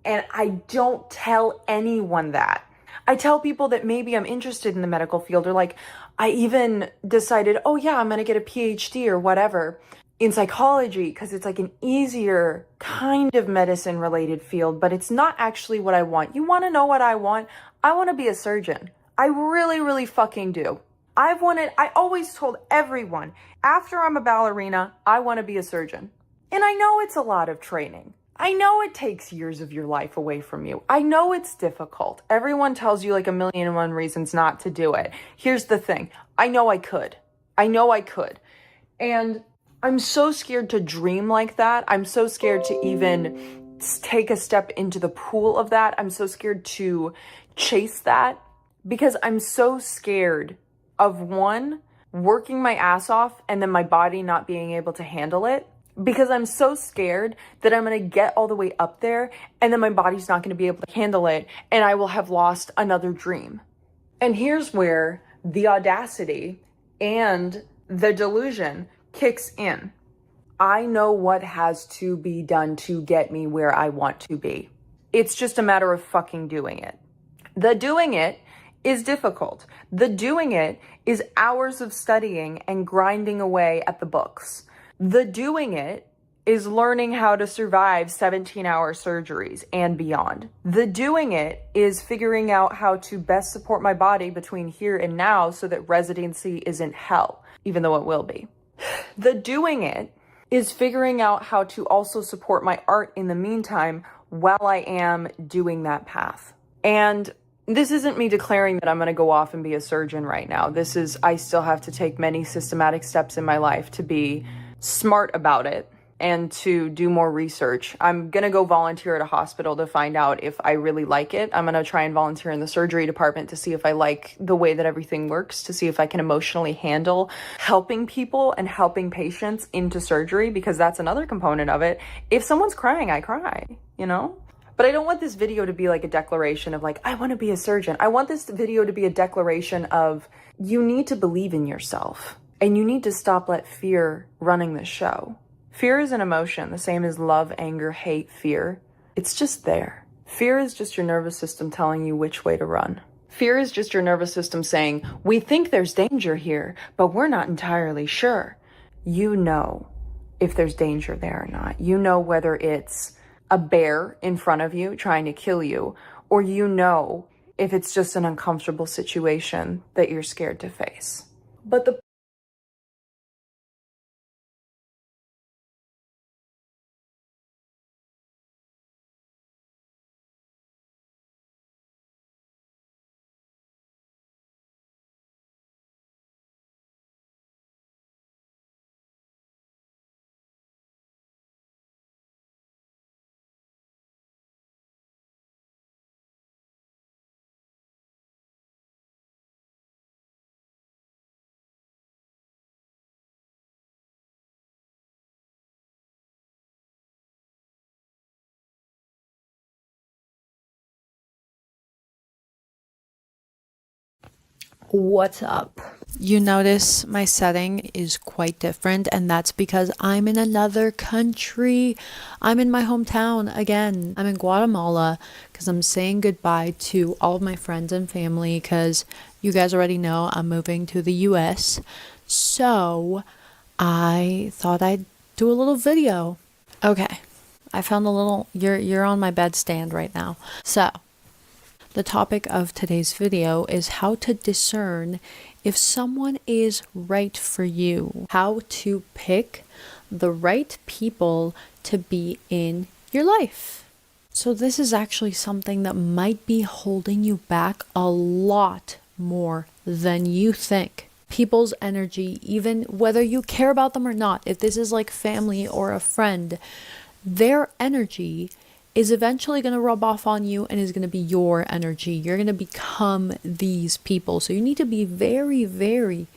And I don't tell anyone that. I tell people that maybe I'm interested in the medical field, or like I even decided, oh yeah, I'm going to get a PhD or whatever in psychology because it's like an easier kind of medicine related field, but it's not actually what I want. You want to know what I want? I want to be a surgeon. I really fucking do. I always told everyone after I'm a ballerina, I want to be a surgeon. And I know it's a lot of training. I know it takes years of your life away from you. I know it's difficult. Everyone tells you like 1,000,001 reasons not to do it. Here's the thing. I know I could. And I'm so scared to dream like that. I'm so scared to even take a step into the pool of that. I'm so scared to chase that because I'm so scared of, one, working my ass off and then my body not being able to handle it. Because I'm so scared that I'm going to get all the way up there and then my body's not going to be able to handle it and I will have lost another dream. And here's where the audacity and the delusion kicks in. I know what has to be done to get me where I want to be. It's just a matter of fucking doing it. The doing it is difficult. The doing it is hours of studying and grinding away at the books. The doing it is learning how to survive 17-hour surgeries and beyond. The doing it is figuring out how to best support my body between here and now so that residency isn't hell, even though it will be. The doing it is figuring out how to also support my art in the meantime while I am doing that path. And this isn't me declaring that I'm going to go off and be a surgeon right now. This is, I still have to take many systematic steps in my life to be smart about it and to do more research. I'm going to go volunteer at a hospital to find out if I really like it. I'm going to try and volunteer in the surgery department to see if I like the way that everything works, to see if I can emotionally handle helping people and helping patients into surgery, because that's another component of it. If someone's crying, I cry, you know? But I don't want this video to be like a declaration of like, I want to be a surgeon. I want this video to be a declaration of you need to believe in yourself and you need to stop let fear running the show. Fear is an emotion, the same as love, anger, hate, fear. It's just there. Fear is just your nervous system telling you which way to run. Fear is just your nervous system saying, we think there's danger here, but we're not entirely sure. You know if there's danger there or not. You know whether it's a bear in front of you trying to kill you, or you know if it's just an uncomfortable situation that you're scared to face. But the What's up? You notice my setting is quite different, and that's because I'm in another country. I'm in my hometown again. I'm in Guatemala because I'm saying goodbye to all of my friends and family because you guys already know I'm moving to the US. So I thought I'd do a little video. Okay, I found a little, you're on my bedstand right now. So the topic of today's video is how to discern if someone is right for you, how to pick the right people to be in your life. So this is actually something that might be holding you back a lot more than you think. People's energy, even whether you care about them or not, if this is like family or a friend, their energy is eventually going to rub off on you and is going to be your energy. You're going to become these people. So you need to be very, very,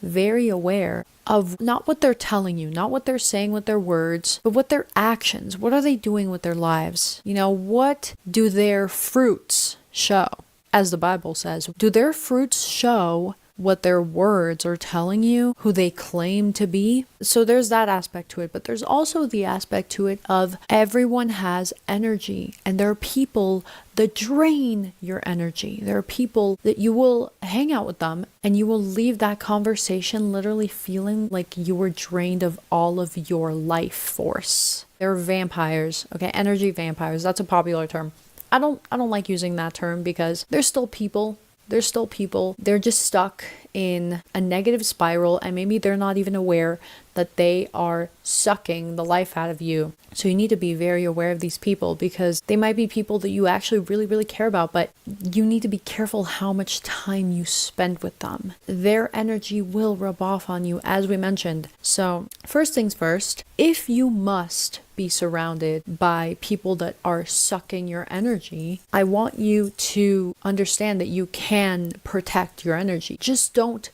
very aware of not what they're telling you, not what they're saying with their words, but what their actions, what are they doing with their lives? You know, what do their fruits show? As the Bible says, do their fruits show what their words are telling you, who they claim to be? So there's that aspect to it, but there's also the aspect to it of everyone has energy, and there are people that drain your energy. There are people that you will hang out with them and you will leave that conversation literally feeling like you were drained of all of your life force. They're vampires, okay? Energy vampires, that's a popular term. I don't like using that term because they're still people. They're still people. They're just stuck in a negative spiral, and maybe they're not even aware that they are sucking the life out of you. So you need to be very aware of these people because they might be people that you actually really, really care about, but you need to be careful how much time you spend with them. Their energy will rub off on you, as we mentioned. So first things first, if you must be surrounded by people that are sucking your energy, I want you to understand that you can protect your energy. Just don't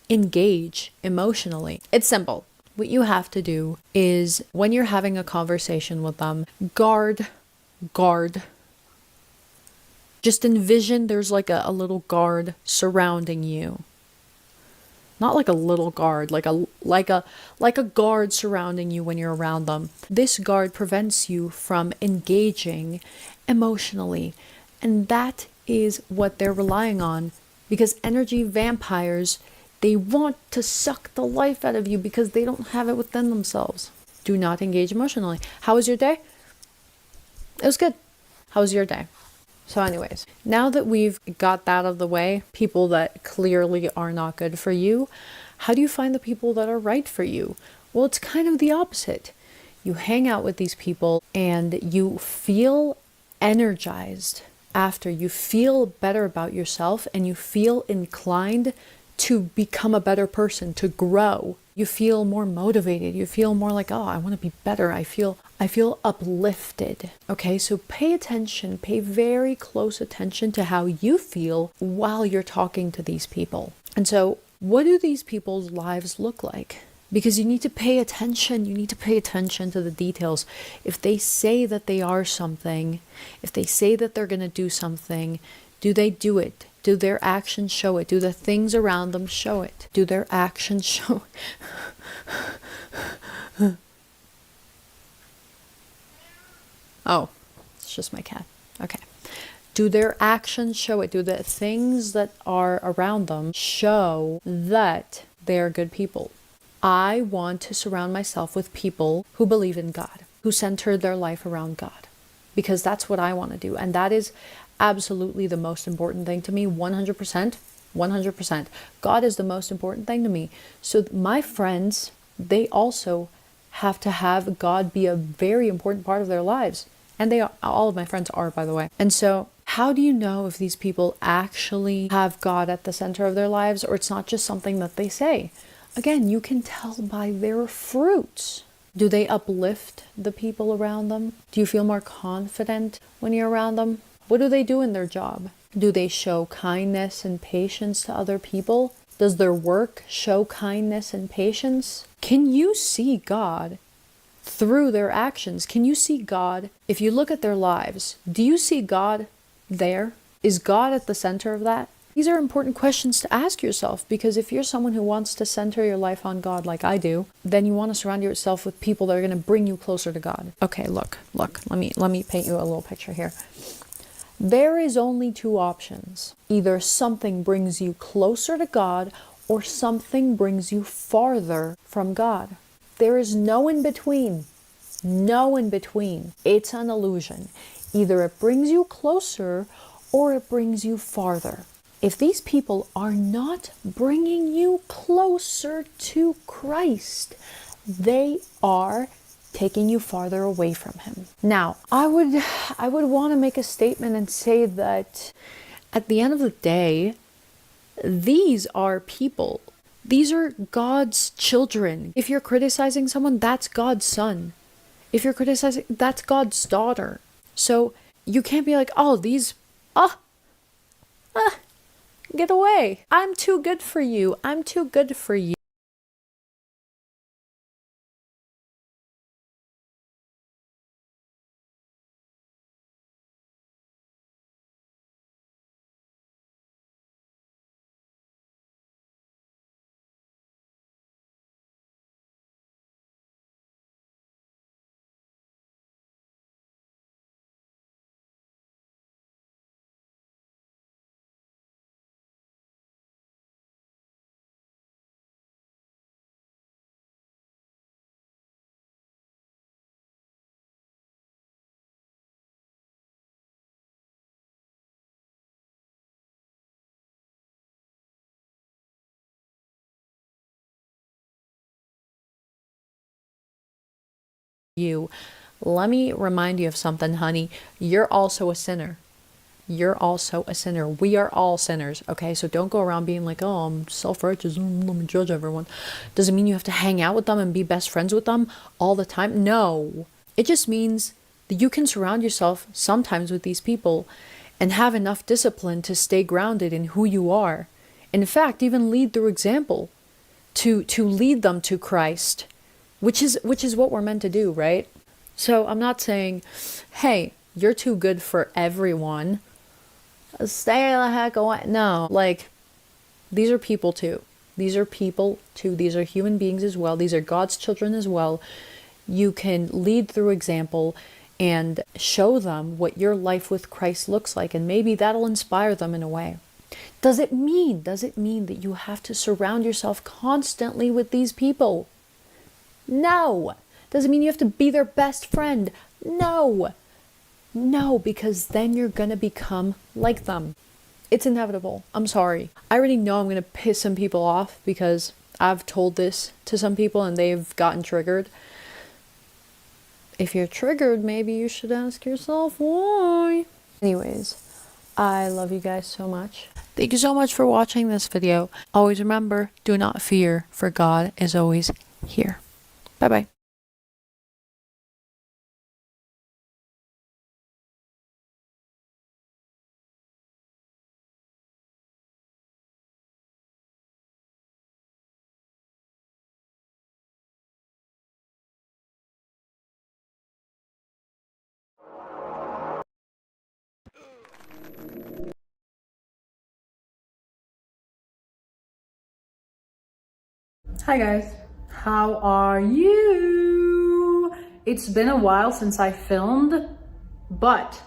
engage emotionally. It's simple. What you have to do is when you're having a conversation with them, guard. Just envision there's like a little guard surrounding you. Not like a little guard, like a guard surrounding you when you're around them. This guard prevents you from engaging emotionally. And that is what they're relying on. Because energy vampires, they want to suck the life out of you because they don't have it within themselves. Do not engage emotionally. How was your day? It was good. How was your day? So anyways, now that we've got that out of the way, people that clearly are not good for you, how do you find the people that are right for you? Well, it's kind of the opposite. You hang out with these people and you feel energized after. You feel better about yourself and you feel inclined to become a better person, to grow. You feel more motivated. You feel more like, oh, I want to be better. I feel uplifted. Okay, so pay attention, pay very close attention to how you feel while you're talking to these people. And so, what do these people's lives look like? Because you need to pay attention. You need to pay attention to the details. If they say that they are something, if they say that they're going to do something, do they do it? Do their actions show it? Do the things around them show it? Do their actions show it? Oh, it's just my cat. Okay. Do their actions show it? Do the things that are around them show that they are good people? I want to surround myself with people who believe in God, who center their life around God, because that's what I want to do. And that is absolutely the most important thing to me. 100%. 100%. God is the most important thing to me. So my friends, they also have to have God be a very important part of their lives. And they are, all of my friends are, by the way. And so how do you know if these people actually have God at the center of their lives, or it's not just something that they say? Again, you can tell by their fruits. Do they uplift the people around them? Do you feel more confident when you're around them? What do they do in their job? Do they show kindness and patience to other people? Does their work show kindness and patience? Can you see God through their actions? Can you see God? If you look at their lives, do you see God there? Is God at the center of that? These are important questions to ask yourself, because if you're someone who wants to center your life on God like I do, then you want to surround yourself with people that are going to bring you closer to God. Okay, look, let me paint you a little picture here. There is only two options. Either something brings you closer to God or something brings you farther from God. There is no in between. No in between. It's an illusion. Either it brings you closer or it brings you farther. If these people are not bringing you closer to Christ, they are taking you farther away from him. Now, I would want to make a statement and say that at the end of the day, these are people. These are God's children. If you're criticizing someone, that's God's son. If you're criticizing, that's God's daughter. So you can't be like, oh, these, get away. I'm too good for you. I'm too good for you. Let me remind you of something, honey. You're also a sinner. You're also a sinner. We are all sinners, okay? So don't go around being like, oh, I'm self-righteous, let me judge everyone. Doesn't mean you have to hang out with them and be best friends with them all the time. No. It just means that you can surround yourself sometimes with these people and have enough discipline to stay grounded in who you are. And in fact, even lead through example to lead them to Christ, which is what we're meant to do, right? So I'm not saying, hey, you're too good for everyone. Stay the heck away. No, like, these are people too. These are people too. These are human beings as well. These are God's children as well. You can lead through example and show them what your life with Christ looks like, and maybe that'll inspire them in a way. Does it mean that you have to surround yourself constantly with these people? No. Does it mean you have to be their best friend? No. No, because then you're gonna become like them. It's inevitable. I'm sorry. I already know I'm gonna piss some people off because I've told this to some people and they've gotten triggered. If you're triggered, maybe you should ask yourself why. Anyways, I love you guys so much. Thank you so much for watching this video. Always remember, do not fear, for God is always here. Bye-bye. Hi guys, how are you? It's been a while since I filmed, but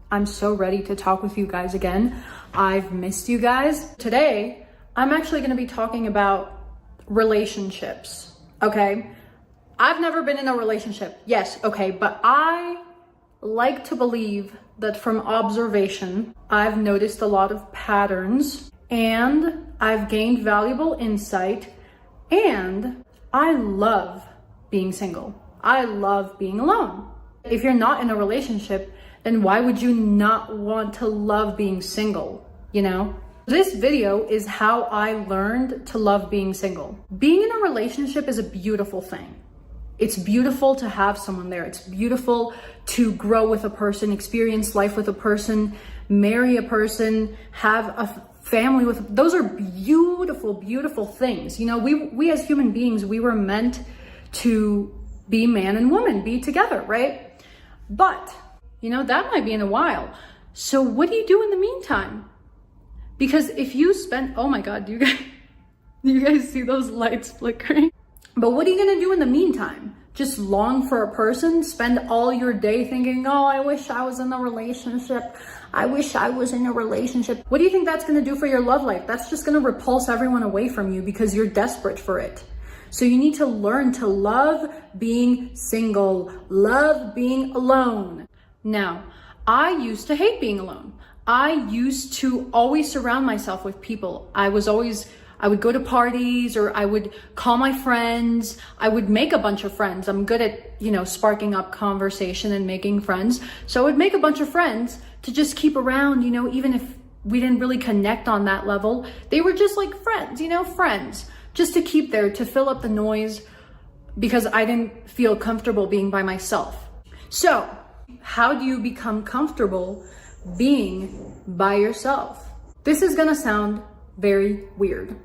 I'm so ready to talk with you guys again. I've missed you guys. Today, I'm actually going to be talking about relationships, okay? I've never been in a relationship, yes, okay, but I like to believe that from observation, I've noticed a lot of patterns and I've gained valuable insight. And I love being single. I love being alone. If you're not in a relationship, then why would you not want to love being single, you know? This video is how I learned to love being single. Being in a relationship is a beautiful thing. It's beautiful to have someone there. It's beautiful to grow with a person, experience life with a person, marry a person, have a family with, those are beautiful, beautiful things. You know, we as human beings, we were meant to be man and woman, be together, right? But, you know, that might be in a while. So what do you do in the meantime? Because if you spend, oh my God, do you guys see those lights flickering? But what are you gonna do in the meantime? Just long for a person? Spend all your day thinking, oh, I wish I was in a relationship. I wish I was in a relationship. What do you think that's gonna do for your love life? That's just gonna repulse everyone away from you because you're desperate for it. So you need to learn to love being single, love being alone. Now, I used to hate being alone. I used to always surround myself with people. I would go to parties, or I would call my friends. I would make a bunch of friends. I'm good at, you know, sparking up conversation and making friends. So I would make a bunch of friends to just keep around, you know, even if we didn't really connect on that level. They were just like friends, you know, friends, just to keep there, to fill up the noise, because I didn't feel comfortable being by myself. So how do you become comfortable being by yourself? This is gonna sound very weird,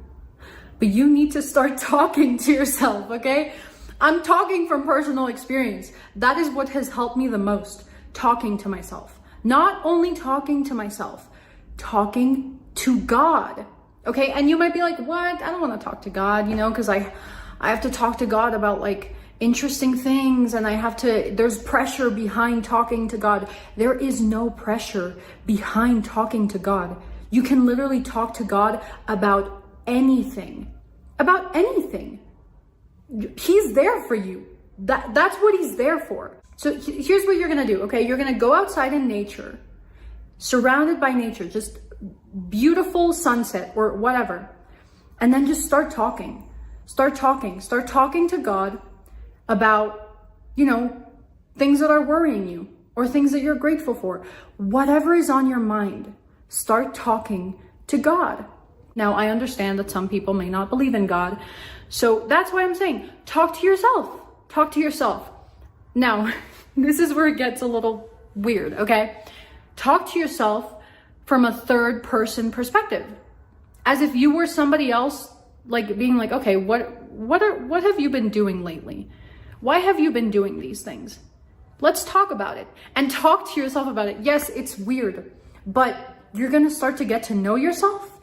but you need to start talking to yourself, okay? I'm talking from personal experience. That is what has helped me the most, talking to myself. Not only talking to myself, talking to God, okay? And you might be like, what? I don't want to talk to God, you know, because I have to talk to God about like interesting things, and there's pressure behind talking to God. There is no pressure behind talking to God. You can literally talk to God about anything. About anything. He's there for you. That's what he's there for. So here's what you're gonna do, okay? You're gonna go outside in nature, surrounded by nature, just beautiful sunset or whatever, and then just start talking. Start talking to God about, you know, things that are worrying you or things that you're grateful for. Whatever is on your mind, start talking to God. Now, I understand that some people may not believe in God, so that's why I'm saying, talk to yourself. Talk to yourself. Now, this is where it gets a little weird, okay? Talk to yourself from a third person perspective, as if you were somebody else, like being like, okay, what have you been doing lately? Why have you been doing these things? Let's talk about it, and talk to yourself about it. Yes, it's weird, but you're gonna start to get to know yourself,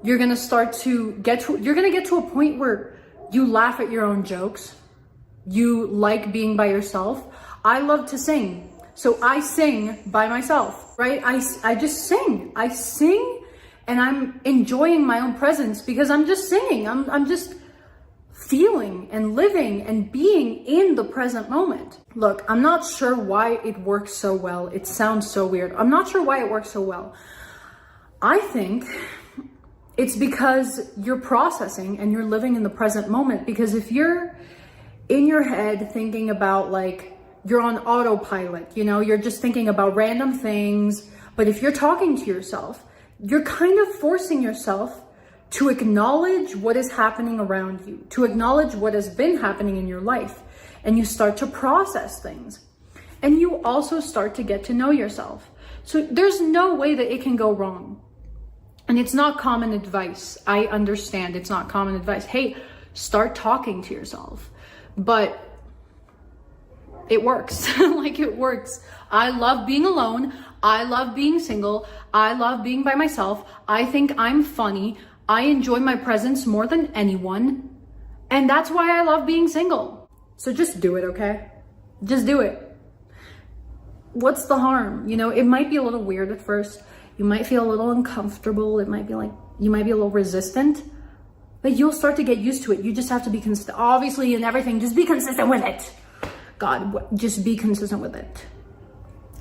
You're gonna get to a point where you laugh at your own jokes. You like being by yourself. I love to sing. So I sing by myself, right? I just sing. I sing and I'm enjoying my own presence because I'm just singing. I'm just feeling and living and being in the present moment. Look, I'm not sure why it works so well. It sounds so weird. I'm not sure why it works so well. I think it's because you're processing and you're living in the present moment. Because if you're in your head thinking about like, you're on autopilot, you know, you're just thinking about random things. But if you're talking to yourself, you're kind of forcing yourself to acknowledge what is happening around you, to acknowledge what has been happening in your life. And you start to process things. And you also start to get to know yourself. So there's no way that it can go wrong. And it's not common advice. I understand it's not common advice. Hey, start talking to yourself. But it works. Like, it works. I love being alone. I love being single. I love being by myself. I think I'm funny. I enjoy my presence more than anyone. And that's why I love being single. So just do it, okay? Just do it. What's the harm? You know, it might be a little weird at first. You might feel a little uncomfortable. It might be like, you might be a little resistant. But you'll start to get used to it. You just have to be consistent. Obviously, in everything, just be consistent with it. God, just be consistent with it.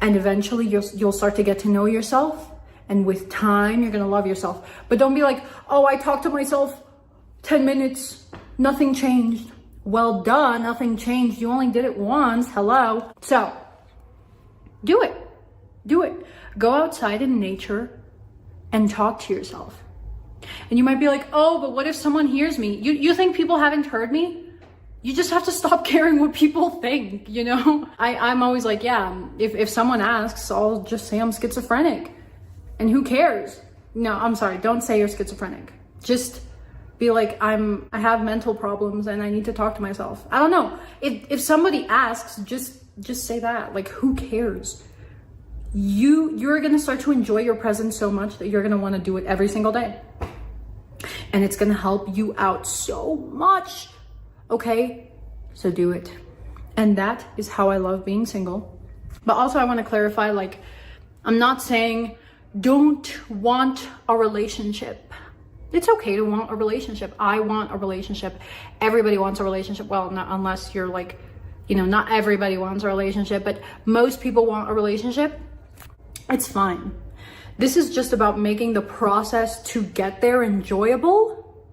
And eventually you'll start to get to know yourself. And with time, you're gonna love yourself. But don't be like, oh, I talked to myself 10 minutes, nothing changed. Well, duh, nothing changed. You only did it once, hello. So, do it, do it. Go outside in nature and talk to yourself. And you might be like, oh, but what if someone hears me? You think people haven't heard me? You just have to stop caring what people think, you know? I'm always like, yeah, if someone asks, I'll just say I'm schizophrenic. And who cares? No, I'm sorry, don't say you're schizophrenic. Just be like, I have mental problems and I need to talk to myself. I don't know. If somebody asks, just say that. Like, who cares? You're gonna start to enjoy your presence so much that you're gonna wanna do it every single day. And it's gonna help you out so much. Okay, so do it. And that is how I love being single. But also I want to clarify, like, I'm not saying don't want a relationship. It's okay to want a relationship. I want a relationship. Everybody wants a relationship. Well, not unless you're like, you know, not everybody wants a relationship, but most people want a relationship. It's fine. This is just about making the process to get there enjoyable.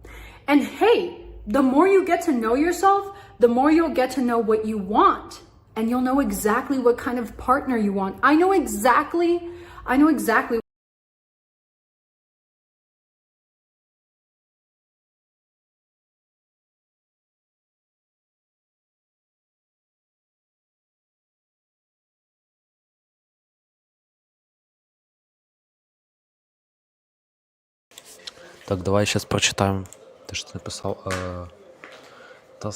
And hey, the more you get to know yourself, the more you'll get to know what you want. And you'll know exactly what kind of partner you want. I know exactly. Так, давай зараз прочитаємо те, що ти написав. Та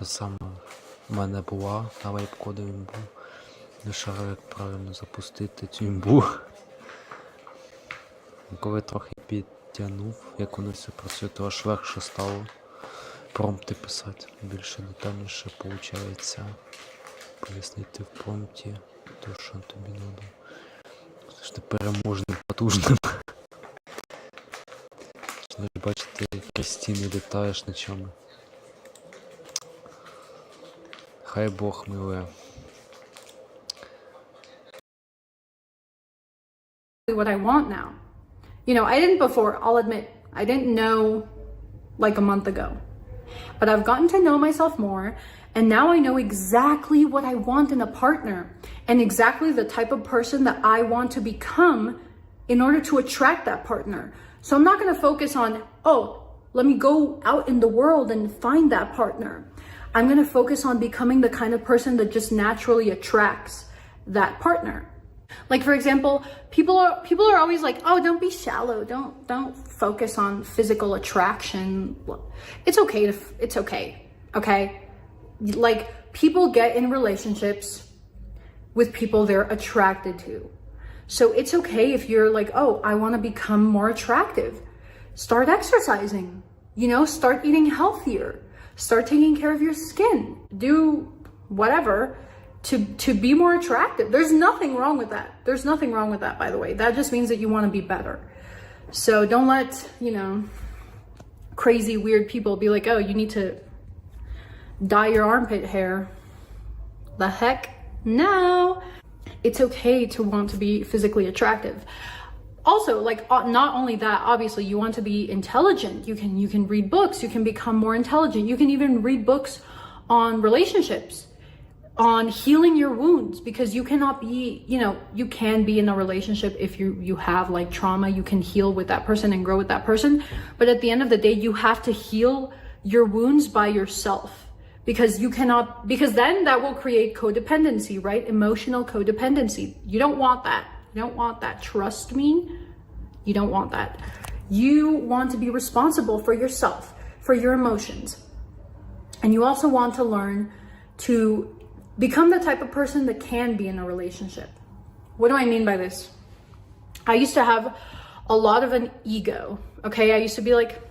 сама в мене була, на веб-коду він був. Не шарю, як правильно запустити цю імбу. Коли трохи підтягнув, як воно все працює, то аж легше стало промпти писати. Більше детальніше виходить пояснити в промпті то, що тобі треба. Це ти переможним, потужним. Бачите, які стіни літаєш на чому. Хай Бог милує. What I want now. You know, I didn't before, I'll admit, I didn't know like a month ago. But I've gotten to know myself more, and now I know exactly what I want in a partner, and exactly the type of person that I want to become in order to attract that partner. So I'm not going to focus on, oh, let me go out in the world and find that partner. I'm going to focus on becoming the kind of person that just naturally attracts that partner. Like, for example, people are always like, oh, don't be shallow. Don't focus on physical attraction. It's okay. Okay. Like, people get in relationships with people they're attracted to. So it's okay if you're like, oh, I want to become more attractive. Start exercising, start eating healthier, start taking care of your skin, do whatever to be more attractive. There's nothing wrong with that. There's nothing wrong with that, by the way. That just means that you want to be better. So don't let, crazy, weird people be like, oh, you need to dye your armpit hair. The heck? No. It's okay to want to be physically attractive. Also, not only that, obviously you want to be intelligent. You can read books, you can become more intelligent. You can even read books on relationships, on healing your wounds, because you cannot be, you can be in a relationship if you have trauma. You can heal with that person and grow with that person. But at the end of the day, you have to heal your wounds by yourself. Because then that will create codependency, right? Emotional codependency. You don't want that. You don't want that. Trust me, you don't want that. You want to be responsible for yourself, for your emotions. And you also want to learn to become the type of person that can be in a relationship. What do I mean by this? I used to have a lot of an ego, okay? I used to be like,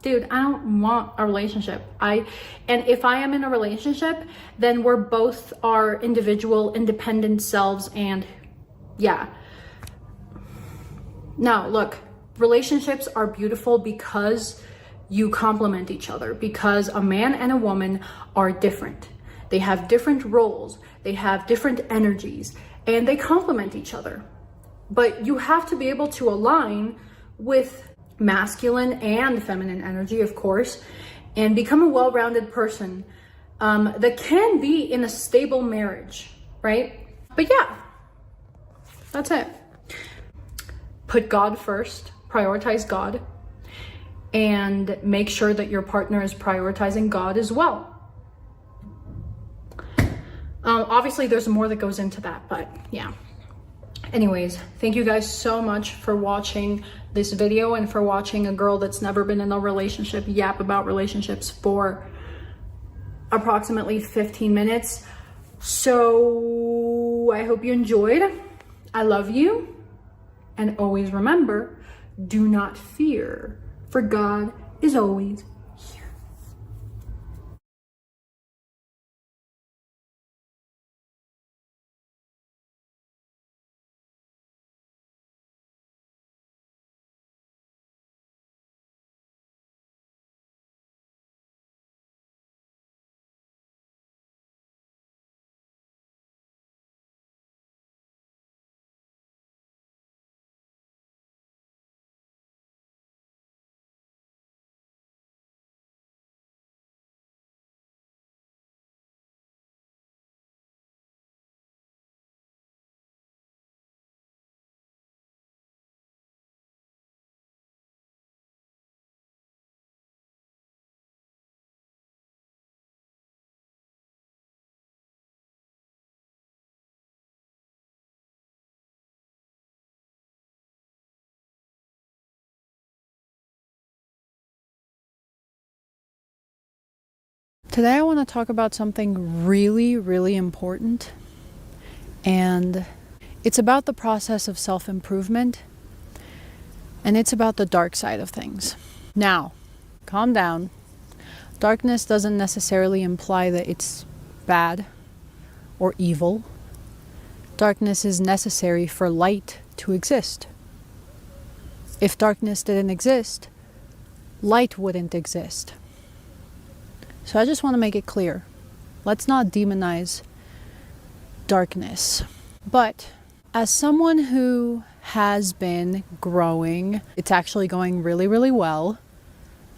dude, I don't want a relationship. And if I am in a relationship, then we're both our individual, independent selves, and yeah. Now, look, relationships are beautiful because you complement each other, because a man and a woman are different. They have different roles, they have different energies, and they complement each other. But you have to be able to align with masculine and feminine energy, of course, and become a well-rounded person that can be in a stable marriage, right? But yeah, that's it. Put God first, prioritize God, and make sure that your partner is prioritizing God as well. Obviously, there's more that goes into that, but yeah. Anyways, thank you guys so much for watching this video and for watching a girl that's never been in a relationship yap about relationships for approximately 15 minutes. So I hope you enjoyed. I love you. And always remember, do not fear, for God is always here. Today I want to talk about something really, really important, and it's about the process of self-improvement, and it's about the dark side of things. Now, calm down. Darkness doesn't necessarily imply that it's bad or evil. Darkness is necessary for light to exist. If darkness didn't exist, light wouldn't exist. So I just want to make it clear. Let's not demonize darkness. But as someone who has been growing, it's actually going really, really well.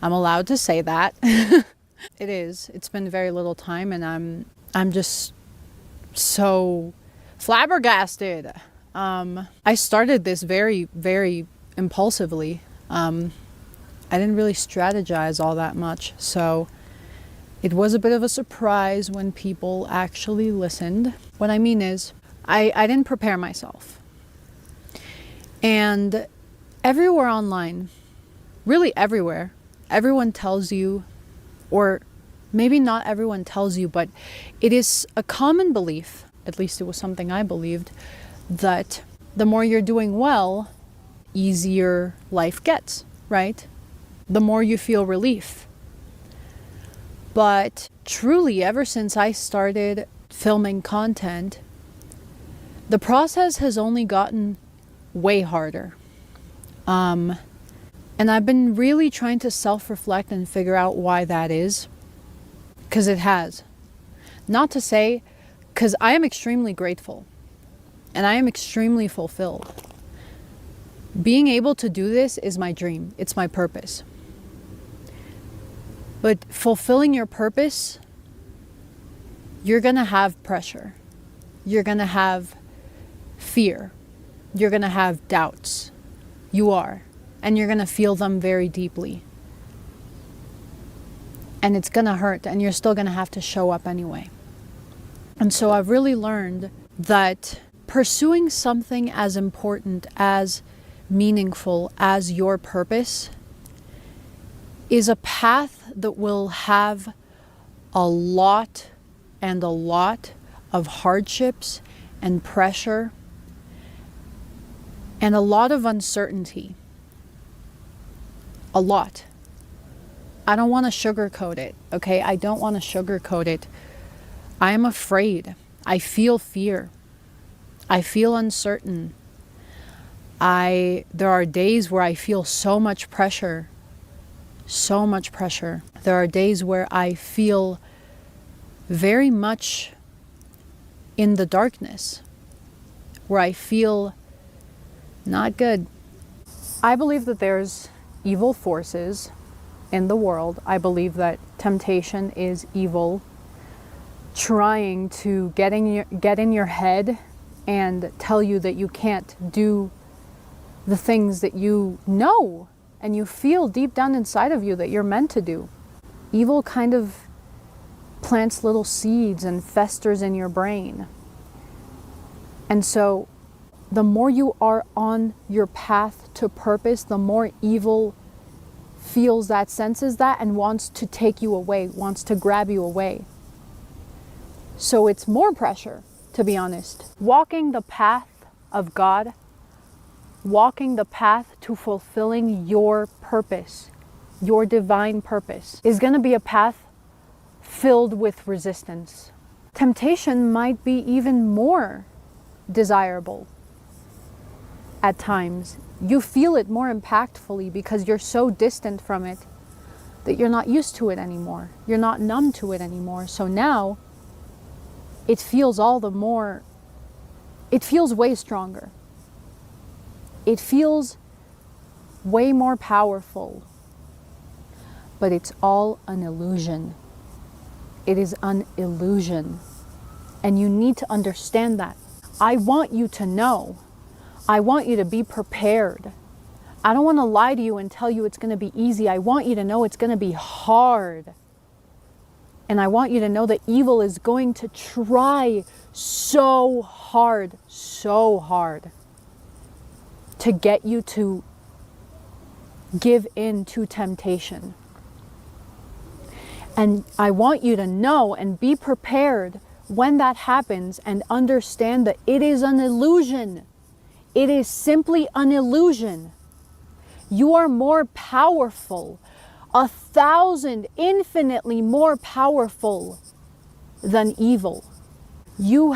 I'm allowed to say that. It is. It's been very little time, and I'm just so flabbergasted. I started this very, very impulsively. I didn't really strategize all that much, so it was a bit of a surprise when people actually listened. What I mean is, I didn't prepare myself. And everywhere online, really everywhere, everyone tells you, or maybe not everyone tells you, but it is a common belief, at least it was something I believed, that the more you're doing well, easier life gets, right? The more you feel relief. But truly, ever since I started filming content, the process has only gotten way harder. And I've been really trying to self-reflect and figure out why that is. Because it has. Not to say, because I am extremely grateful. And I am extremely fulfilled. Being able to do this is my dream. It's my purpose. But fulfilling your purpose, you're going to have pressure. You're going to have fear. You're going to have doubts. You are. And you're going to feel them very deeply. And it's going to hurt, and you're still going to have to show up anyway. And so I've really learned that pursuing something as important, as meaningful as your purpose is a path that will have a lot of hardships and pressure and a lot of uncertainty. A lot. I don't want to sugarcoat it, okay? I don't want to sugarcoat it. I am afraid. I feel fear. I feel uncertain. There are days where I feel so much pressure. So much pressure. There are days where I feel very much in the darkness, where I feel not good. I believe that there's evil forces in the world. I believe that temptation is evil, trying to get in your head and tell you that you can't do the things that you know and you feel deep down inside of you that you're meant to do. Evil kind of plants little seeds and festers in your brain. And so the more you are on your path to purpose, the more evil feels that, senses that, and wants to take you away, wants to grab you away. So it's more pressure, to be honest. Walking the path of God, walking the path to fulfilling your purpose, your divine purpose, is going to be a path filled with resistance. Temptation might be even more desirable at times. You feel it more impactfully because you're so distant from it that you're not used to it anymore. You're not numb to it anymore. So now it feels all the more, it feels way stronger. It feels way more powerful. But it's all an illusion. It is an illusion. And you need to understand that. I want you to know. I want you to be prepared. I don't want to lie to you and tell you it's going to be easy. I want you to know it's going to be hard. And I want you to know that evil is going to try so hard to get you to give in to temptation. And I want you to know and be prepared when that happens and understand that it is an illusion. It is simply an illusion. You are more powerful, 1,000, infinitely more powerful than evil. You